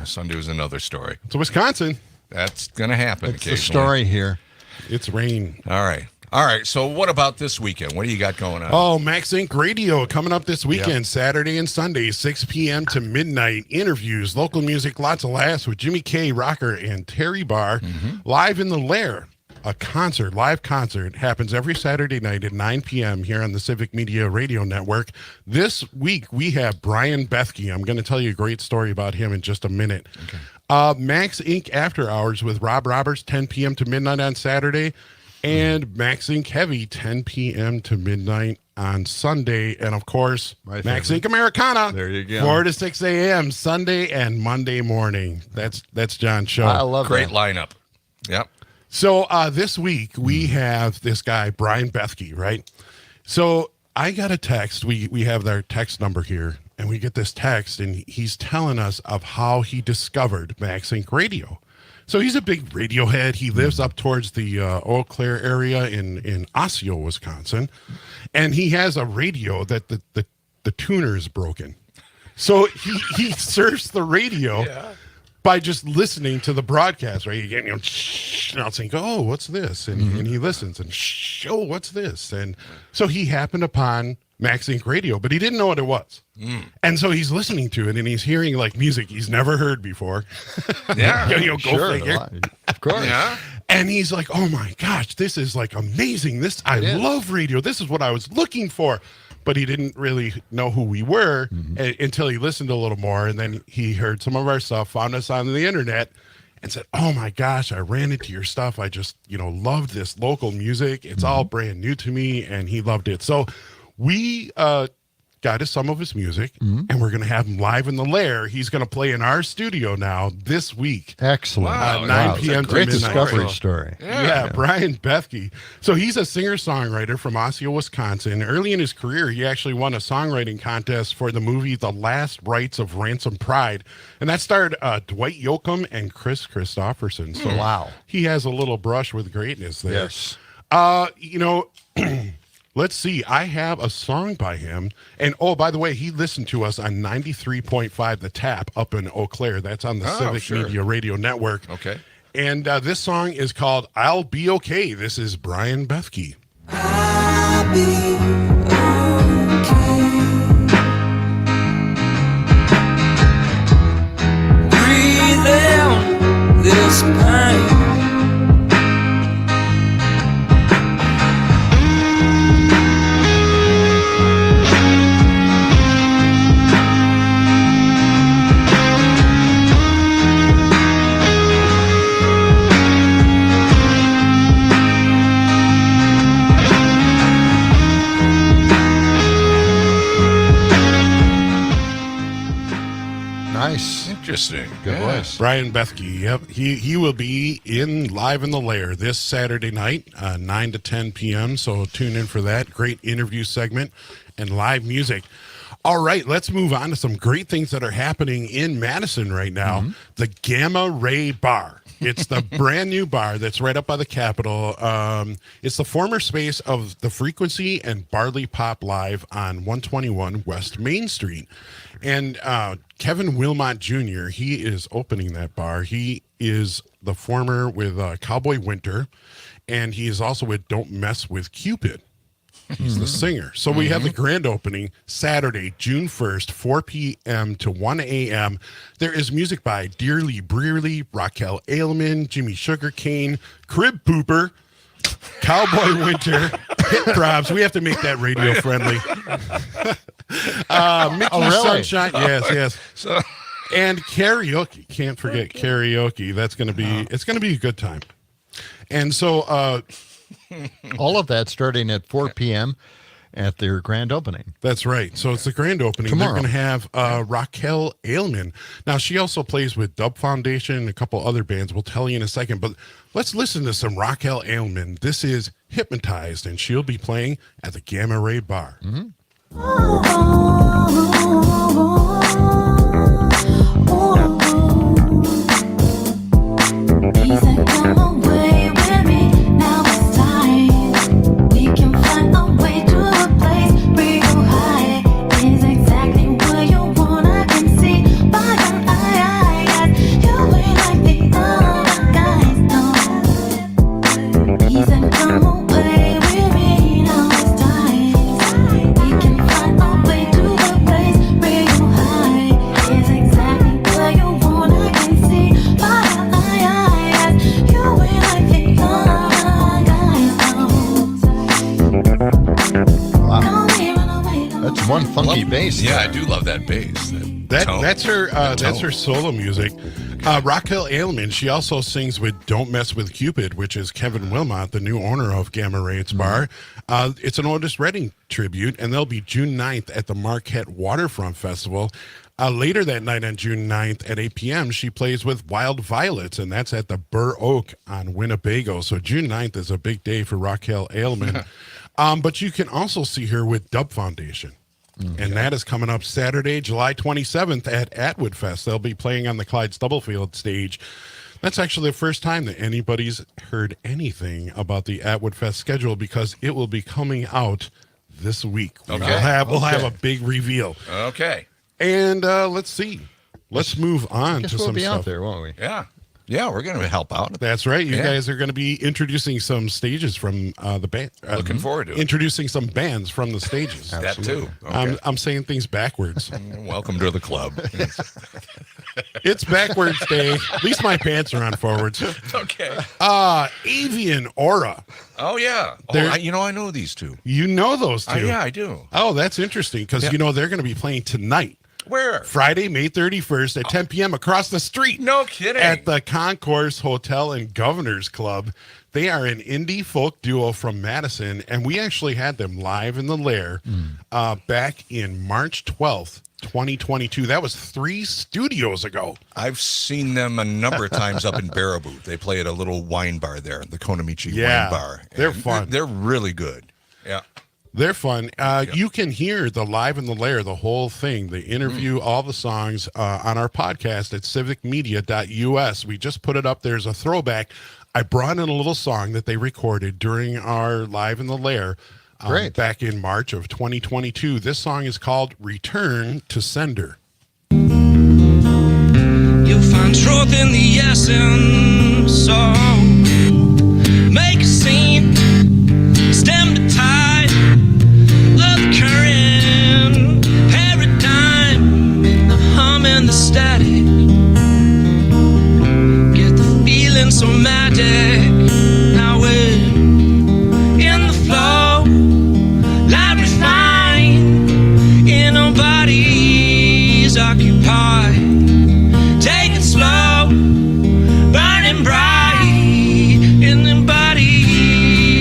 Sunday was another story. So Wisconsin. That's going to happen It's occasionally. the story here. It's rain. All right. So what about this weekend? What do you got going on? Oh, Max Inc. Radio coming up this weekend, Saturday and Sunday, 6 p.m. to midnight. Interviews, local music, lots of laughs with Jimmy K, Rocker, and Terry Barr. Live in the Lair. A live concert, happens every Saturday night at 9 p.m. here on the Civic Media Radio Network. This week, we have Brian Bethke. I'm going to tell you a great story about him in just a minute. Okay. Max Inc. After Hours with Rob Roberts, 10 p.m. to midnight on Saturday. And Max Inc. Heavy, 10 p.m. to midnight on Sunday. And, of course, Max Inc. Americana, there you go. 4 to 6 a.m. Sunday and Monday morning. That's John's show. I love Great that. lineup. Yep. So this week we have this guy, Brian Bethke, right? So I got a text. We have their text number here, and we get this text, and he's telling us of how he discovered Max Inc. Radio. So he's a big radio head. He lives up towards the Eau Claire area in Osseo, Wisconsin, and he has a radio that the tuner is broken. So he surfs the radio. Yeah. By just listening to the broadcast, right? You get, and I'll think, oh, what's this? And he listens, and oh, what's this? And so he happened upon Max Inc. Radio, but he didn't know what it was. And so he's listening to it, and he's hearing like music he's never heard before. Yeah, go figure. Of course. Yeah. And he's like, oh my gosh, this is like amazing. I love radio. This is what I was looking for. But he didn't really know who we were until he listened a little more. And then he heard some of our stuff, found us on the internet, and said, oh my gosh, I ran into your stuff. I just, loved this local music. It's all brand new to me. And he loved it. So we got us some of his music, and we're going to have him live in the Lair. He's going to play in our studio now this week. Excellent. Wow, 9 p.m. to Great midnight. discovery story. Yeah, Brian Bethke. So he's a singer-songwriter from Osseo, Wisconsin. Early in his career, he actually won a songwriting contest for the movie The Last Rites of Ransom Pride. And that starred Dwight Yoakam and Chris Christopherson. So wow. He has a little brush with greatness there. Yes. Let's see. I have a song by him. And, by the way, he listened to us on 93.5 The Tap up in Eau Claire. That's on the Civic Media Radio Network. Okay. And this song is called I'll Be Okay. This is Brian Bethke. I'll be okay. Breathe out this pain. voice. Interesting. Good voice. Brian Bethke. Yep. He will be in Live in the Lair this Saturday night, 9 to 10 p.m. So tune in for that. Great interview segment and live music. All right, let's move on to some great things that are happening in Madison right now. The Gamma Ray Bar. It's the brand new bar that's right up by the Capitol. It's the former space of The Frequency and Barley Pop Live on 121 West Main Street. And Kevin Wilmot Jr., he is opening that bar. He is the former with Cowboy Winter, and he is also with Don't Mess with Cupid. He's the singer. So we have the grand opening Saturday, June 1st, 4 p.m. to 1 a.m. There is music by Dearly Brearley, Raquel Ailman, Jimmy Sugarcane, Crib Pooper, Cowboy Winter, Hit Throbs. We have to make that radio friendly. Mickey Sunshine. Yes. So, and karaoke. Can't forget karaoke. That's going to be, it's going to be a good time. And so, all of that starting at 4 p.m. at their grand opening. That's right. So it's the grand opening. Tomorrow. They're going to have Raquel Ailman. Now, she also plays with Dub Foundation and a couple other bands. We'll tell you in a second. But let's listen to some Raquel Ailman. This is Hypnotized, and she'll be playing at the Gamma Ray Bar. He said, come away with me. Now it's time. We can find a way to a place real high. Is exactly where you want. I can see by your eyes. You ain't like the other guys, no. He said, come away with me. Now it's time. We can find a way to a place real high. Is exactly where you want. I can see by your eyes. You ain't like the other guys, no. That's one funky bass. Yeah, I do love that bass. That's her solo music. Raquel Ailman, she also sings with Don't Mess with Cupid, which is Kevin Wilmot, the new owner of Gamma Ray's Bar. It's an Otis Redding tribute, and they'll be June 9th at the Marquette Waterfront Festival. Later that night on June 9th at 8 p.m., she plays with Wild Violets, and that's at the Burr Oak on Winnebago. So June 9th is a big day for Raquel Ailman. But you can also see her with Dub Foundation. And that is coming up Saturday, July 27th at Atwood Fest. They'll be playing on the Clyde Stubblefield stage. That's actually the first time that anybody's heard anything about the Atwood Fest schedule, because it will be coming out this week. Okay. We'll have a big reveal. Okay. And let's see. Let's move on to we'll some be stuff. out there, won't we? Yeah, we're going to help out. That's right. You guys are going to be introducing some stages from the band. Looking forward to it. Introducing some bands from the stages. That too. Okay. I'm saying things backwards. Welcome to the club. It's backwards day. At least my pants are on forwards. Okay. Avian Aura. Oh, yeah. I know these two. You know those two? Yeah, I do. Oh, that's interesting, because, they're going to be playing tonight. Where? Friday, May 31st at 10 p.m. across the street. No kidding. At the Concourse Hotel and Governors Club. They are an indie folk duo from Madison, and we actually had them live in the Lair back in March 12th, 2022. That was 3 studios ago. I've seen them a number of times up in Baraboo. They play at a little wine bar there, the Konamichi Wine Bar. They're fun. They're really good. Yeah. They're fun. You can hear the Live in the Lair, the whole thing, the interview, all the songs on our podcast at civicmedia.us. We just put it up. There's a throwback. I brought in a little song that they recorded during our Live in the Lair back in March of 2022. This song is called Return to Sender. You'll find truth in the essence, so make a scene, stem the tide of the current paradigm, the hum and the static, get the feeling so magic, now we're in the flow, light refined, in our bodies occupied, take it slow, burning bright, in the body.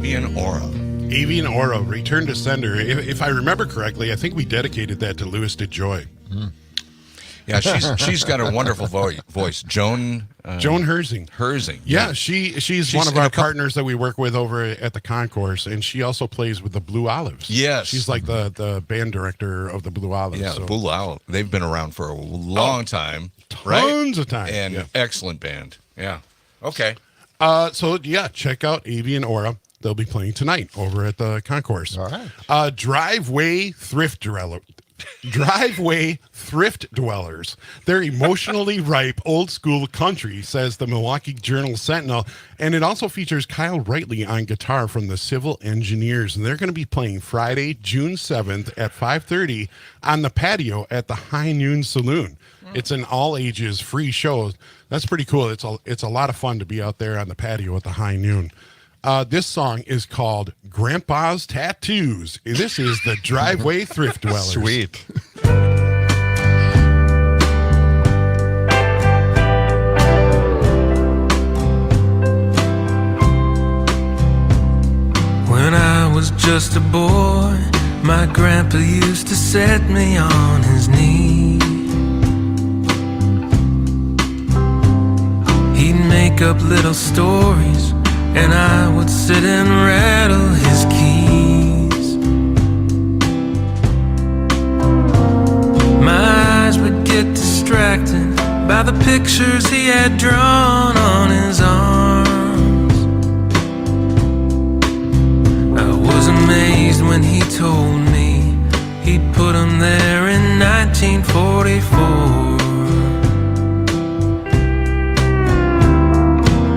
Avian Aura. Avian Aura, Return to Sender. If I remember correctly, I think we dedicated that to Louis DeJoy. Yeah, she's got a wonderful voice. Joan Herzing. Yeah, she's one of our partners that we work with over at the concourse, and she also plays with the Blue Olives. Yes. She's like the band director of the Blue Olives. Yeah, the Blue Olives. They've been around for a long time. Tons of time. And excellent band. Yeah. Okay. So, check out Avian Aura. They'll be playing tonight over at the concourse. All right. Driveway Thrift Dwellers. They're emotionally ripe, old school country, says the Milwaukee Journal Sentinel. And it also features Kyle Wrightley on guitar from the Civil Engineers. And they're going to be playing Friday, June 7th at 5:30 on the patio at the High Noon Saloon. It's an all ages free show. That's pretty cool. It's a lot of fun to be out there on the patio at the High Noon. This song is called Grandpa's Tattoos. This is the Driveway Thrift Dwellers. Sweet. When I was just a boy, my grandpa used to set me on his knee. He'd make up little stories, and I would sit and rattle his keys. My eyes would get distracted by the pictures he had drawn on his arms. I was amazed when he told me he'd put them there in 1944.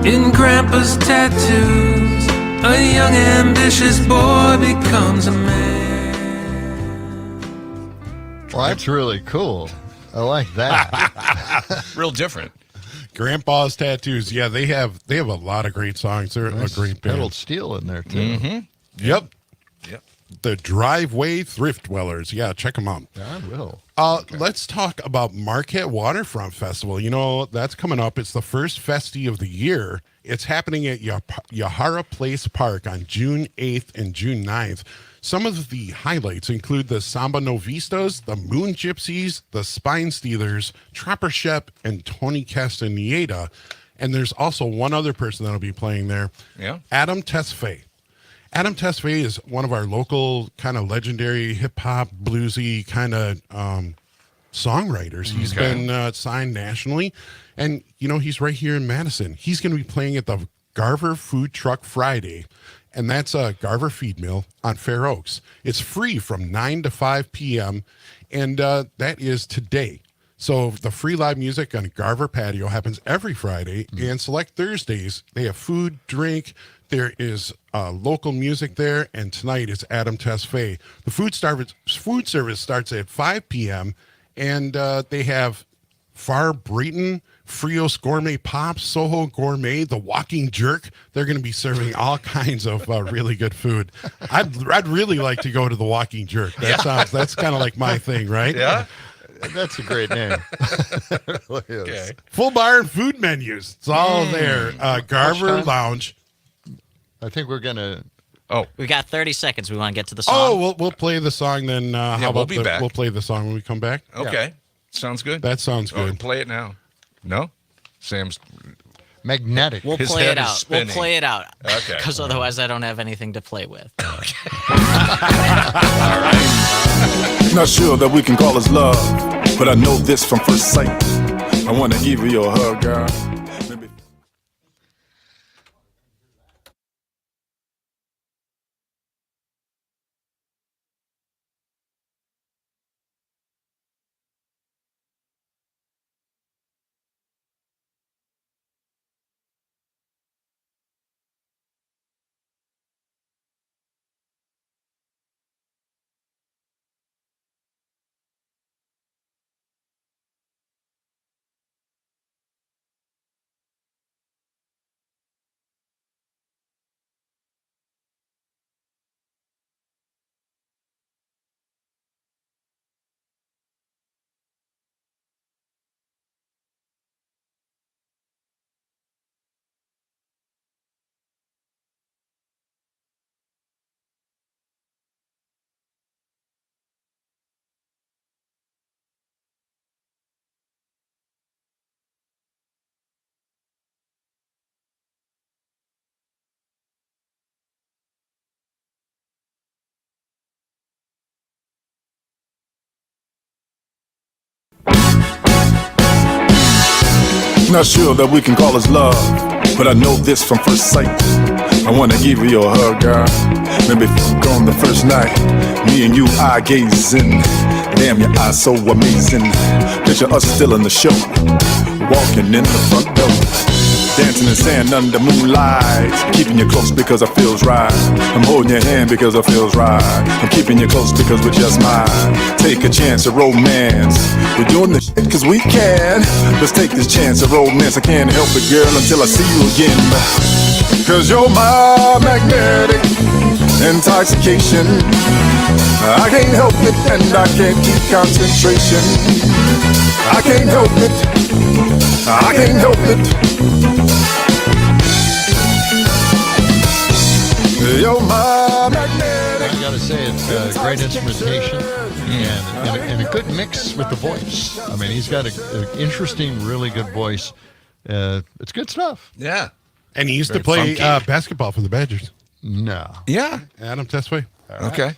In Grandpa's tattoos, a young ambitious boy becomes a man. Well, that's really cool. I like that. Real different. Grandpa's Tattoos. Yeah, they have a lot of great songs. They're a great band. Pedal steel in there too. Mm-hmm. Yep. The Driveway Thrift Dwellers. Yeah, check them out. I will. Let's talk about Marquette Waterfront Festival. You know, that's coming up. It's the first festy of the year. It's happening at Yahara Place Park on June 8th and June 9th. Some of the highlights include the Samba Novistas, the Moon Gypsies, the Spine Stealers, Trapper Shep, and Tony Castaneda. And there's also one other person that'll be playing there. Yeah. Adam Tesfaye. Adam Tesfaye is one of our local kind of legendary hip-hop, bluesy kind of songwriters. He's been signed nationally, and, you know, he's right here in Madison. He's going to be playing at the Garver Food Truck Friday, and that's a Garver Feed Mill on Fair Oaks. It's free from 9 to 5 p.m., and that is today. So the free live music on Garver Patio happens every Friday, and select Thursdays. They have food, drink. There is local music there, and tonight is Adam Tesfaye. The food service starts at 5 p.m., and they have Far Brayton, Frios Gourmet Pops, Soho Gourmet, The Walking Jerk. They're going to be serving all kinds of really good food. I'd really like to go to The Walking Jerk. That's kind of like my thing, right? Yeah. That's a great name. It really is. Okay. Full bar and food menus. It's all there. Garver Lounge. I think we're gonna. Oh, we got 30 seconds. We want to get to the song. Oh, we'll play the song then. How about back. We'll play the song when we come back? Okay. Yeah. Sounds good. That sounds good. Play it now. No? Sam's magnetic. We'll His play head it is out. spinning. We'll play it out. Okay. Because otherwise I don't have anything to play with. Okay. All right. Not sure that we can call this love, but I know this from first sight. I want to give you a hug, girl. Not sure that we can call this love, but I know this from first sight. I wanna give you a hug, girl. Maybe on the first night, me and you eye gazing. Damn, your eyes so amazing. Picture us still in the show, walking in the front door, dancing in sand under moonlight. Keeping you close because it feels right. I'm holding your hand because it feels right. I'm keeping you close because we're just mine. Take a chance of romance. We're doing this shit cause we can. Let's take this chance of romance. I can't help it, girl, until I see you again. Cause you're my magnetic intoxication. I can't help it and I can't keep concentration. I can't help it. I can't help it. You're my magnetic. I gotta say, it's great instrumentation and a good mix with the voice. I mean, he's got an interesting, really good voice. It's good stuff. Yeah. And he used to play basketball for the Badgers. No. Yeah. Adam Tesfaye. Okay.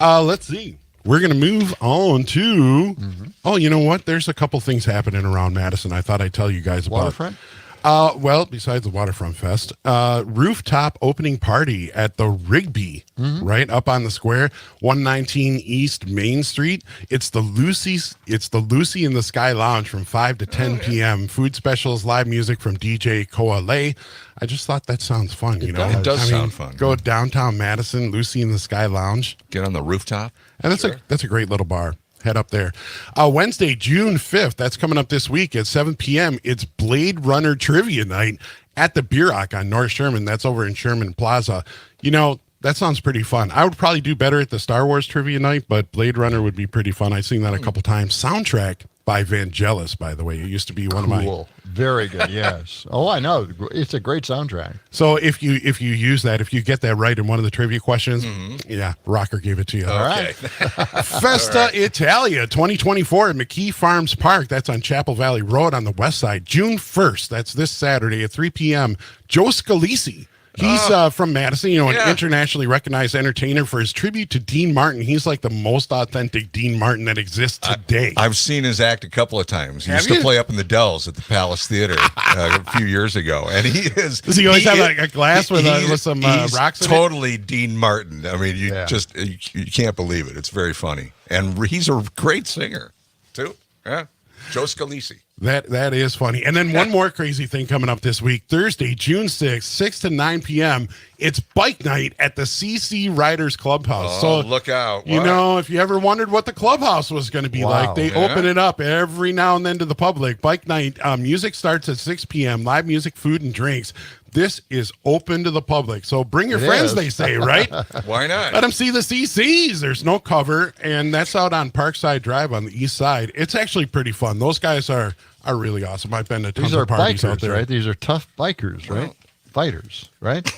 Let's see. We're going to move on to... Oh, you know what? There's a couple things happening around Madison I thought I'd tell you guys about. Waterfront? Well, besides the Waterfront Fest, rooftop opening party at the Rigby, right up on the square, 119 East Main Street. It's the Lucy in the Sky Lounge from 5 to 10 p.m. Food specials, live music from DJ Koale. I just thought that sounds fun. It does sound fun. Go downtown Madison, Lucy in the Sky Lounge. Get on the rooftop. And that's a great little bar. Head up there. Wednesday, June 5th, that's coming up this week at 7 p.m. It's Blade Runner Trivia Night at the Beer Rock on North Sherman. That's over in Sherman Plaza. That sounds pretty fun. I would probably do better at the Star Wars Trivia Night, but Blade Runner would be pretty fun. I've seen that a couple times. Soundtrack by Vangelis, by the way. It used to be one of my... Very good, yes. Oh, I know. It's a great soundtrack. So if you use that, if you get that right in one of the trivia questions, yeah, Rocker gave it to you. All right. Festa Italia 2024 at McKee Farms Park. That's on Chapel Valley Road on the west side. June 1st. That's this Saturday at 3 p.m. Joe Scalisi. He's from Madison, an internationally recognized entertainer for his tribute to Dean Martin. He's like the most authentic Dean Martin that exists today. I've seen his act a couple of times. He used to play up in the Dells at the Palace Theater a few years ago, and he is. Does he always have like a glass with some rocks in it? Totally Dean Martin. I mean, you can't believe it. It's very funny, and he's a great singer too. Yeah, Joe Scalisi. That is funny. And then one more crazy thing coming up this week. Thursday, June 6th, 6 to 9 p.m. It's bike night at the CC Riders Clubhouse. So look out. If you ever wondered what the clubhouse was going to be like, they open it up every now and then to the public. Bike night, music starts at 6 p.m. Live music, food, and drinks. This is open to the public. So bring your friends, they say, right? Why not? Let them see the CCs. There's no cover, and that's out on Parkside Drive on the east side. It's actually pretty fun. Those guys are really awesome. I've been to tons of parties bikers, out there. Right? These are tough bikers, right? Fighters, right?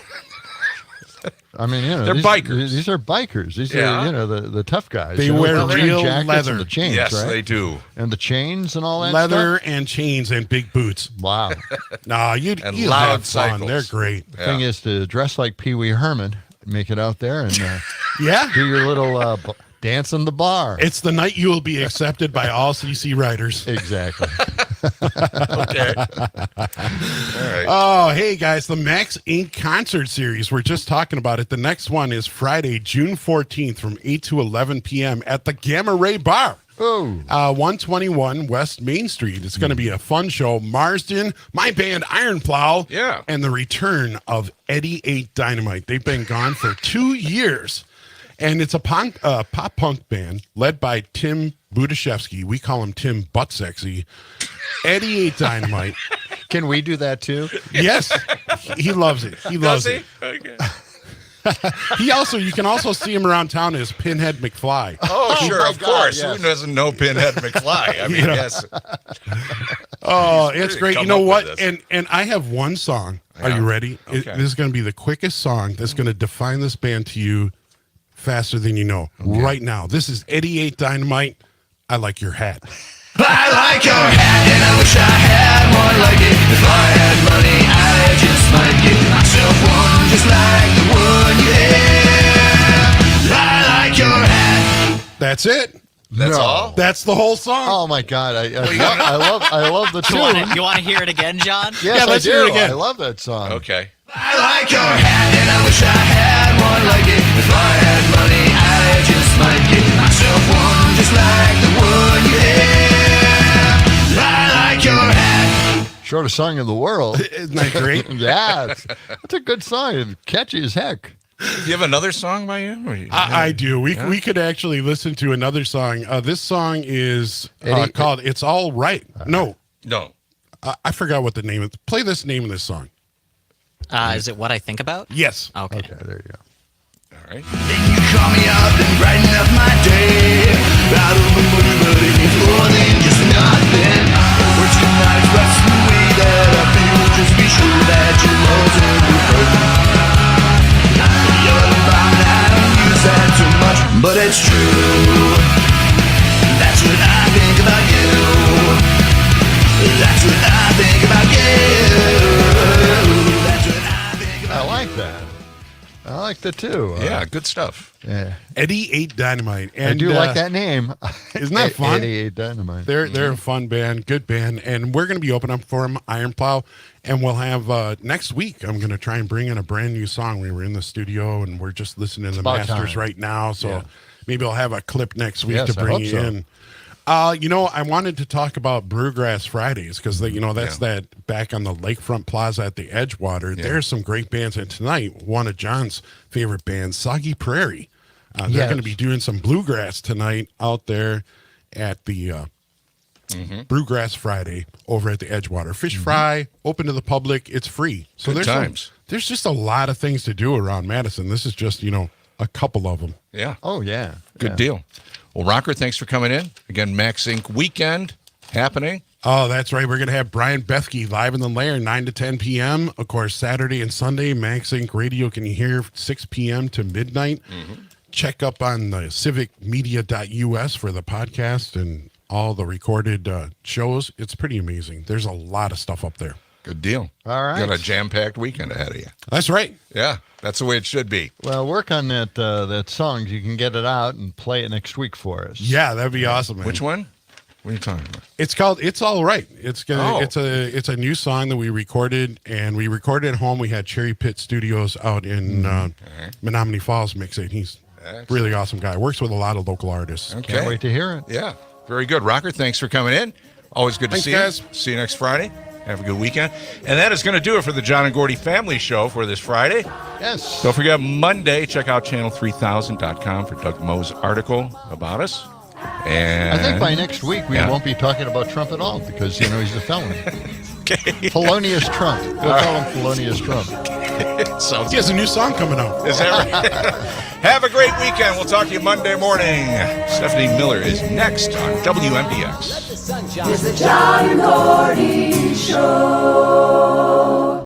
I mean, they're bikers. These are bikers. These are, the tough guys. They wear the real jackets leather. and the chains, yes, right? they do. And the chains and all that leather stuff? and chains and big boots. Wow. Nah, you'd loud have fun. cycles. They're great. The thing is to dress like Pee Wee Herman, make it out there, and do your little dance in the bar. It's the night you will be accepted by all CC riders. Exactly. Okay. All right. Oh, hey guys, the Max Inc. concert series. We're just talking about it. The next one is Friday, June 14th from 8 to 11 p.m. at the Gamma Ray Bar. 121 West Main Street. It's going to be a fun show. Marsden, my band Iron Plow, and the return of Eddie 8 Dynamite. They've been gone for 2 years. And it's a pop punk band led by Tim Budashevsky. We call him Tim Butt Sexy. Eddie 8 Dynamite. Can we do that too? Yes. He loves it. He loves it. Okay. You can also see him around town as Pinhead McFly. Oh, sure, of course. Yes. Who doesn't know Pinhead McFly? I mean, yes. Oh, it's great. You know what? And I have one song. Are you ready? Okay. This is going to be the quickest song that's going to define this band to you faster than you know. Okay. Right now. This is Eddie 8 Dynamite. I Like Your Hat. I like your hat, and I wish I had one like it. If I had money, I just might get myself one just like the one you have. I like your hat. That's it. That's all? That's the whole song. Oh my God! I love the tune. You want to hear it again, John? Yes, let's I do. hear it again. I love that song. Okay. I like your hat and I wish I had one like it. If I had money, I just might get myself one just like the one you have. I like your hat. Shortest song in the world. Isn't that great? Yeah, that's a good song. It's catchy as heck. Do you have another song by you? I do. We could actually listen to another song. This song is called "It's All Right." No. I forgot what the name is. Play this name of this song. Is it What I Think About? Yes. Okay. There you go. All right. Then you call me up and brighten up my day. I don't know money, but it means more than just nothing. Words cannot express the way that I feel. Just be sure that you wasn't perfect. You're the bomb, I don't use that too much, but it's true. That's what I think about you. That's what I think about you. That's what I think about I like that. I like that too. Yeah, good stuff. Yeah. 88 Dynamite. And, I do like that name. Isn't that fun? 88 Dynamite. They're a fun band, good band, and we're going to be opening up for them, Iron Plow, and we'll have next week. I'm going to try and bring in a brand new song. We were in the studio and we're just listening to the masters time. right now, so maybe I'll have a clip next week Yes, to I bring hope you so. in. I wanted to talk about Brewgrass Fridays because that's that back on the Lakefront Plaza at the Edgewater. Yeah. There's some great bands, and tonight one of John's favorite bands, Soggy Prairie. They're Yes. going to be doing some bluegrass tonight out there at the Brewgrass Friday over at the Edgewater. Fish fry, open to the public. It's free. So Good times. There's just a lot of things to do around Madison. This is just a couple of them. Yeah. Oh yeah. Good deal. Well, Rocker, thanks for coming in. Again, Max Inc. weekend happening. Oh, that's right. We're going to have Brian Bethke live in the Lair, 9 to 10 p.m. Of course, Saturday and Sunday, Max Inc. Radio can you hear 6 p.m. to midnight. Check up on the civicmedia.us for the podcast and all the recorded shows. It's pretty amazing. There's a lot of stuff up there. Good deal. All right. You got a jam-packed weekend ahead of you. That's right. Yeah, that's the way it should be. Well, work on that song. You can get it out and play it next week for us. Yeah, that'd be awesome, man. Which one? What are you talking about? It's called "It's All Right." It's a new song that we recorded, and we recorded at home. We had Cherry Pit Studios out in Menominee Falls mixing. He's a really awesome guy. Works with a lot of local artists. Okay. Can't wait to hear it. Yeah, very good. Rocker, thanks for coming in. Always good to Thanks, see guys. you. See you next Friday. Have a good weekend. And that is going to do it for the John and Gordy Family Show for this Friday. Yes. Don't forget, Monday, check out channel3000.com for Doug Moe's article about us. And I think by next week we won't be talking about Trump at all because he's a felon. Okay. Felonious Trump. We'll call him Felonious Trump. Sounds He has a new song coming out. Is that right? Have a great weekend. We'll talk to you Monday morning. Stephanie Miller is next on WMDX. It's the John and Gordy Show.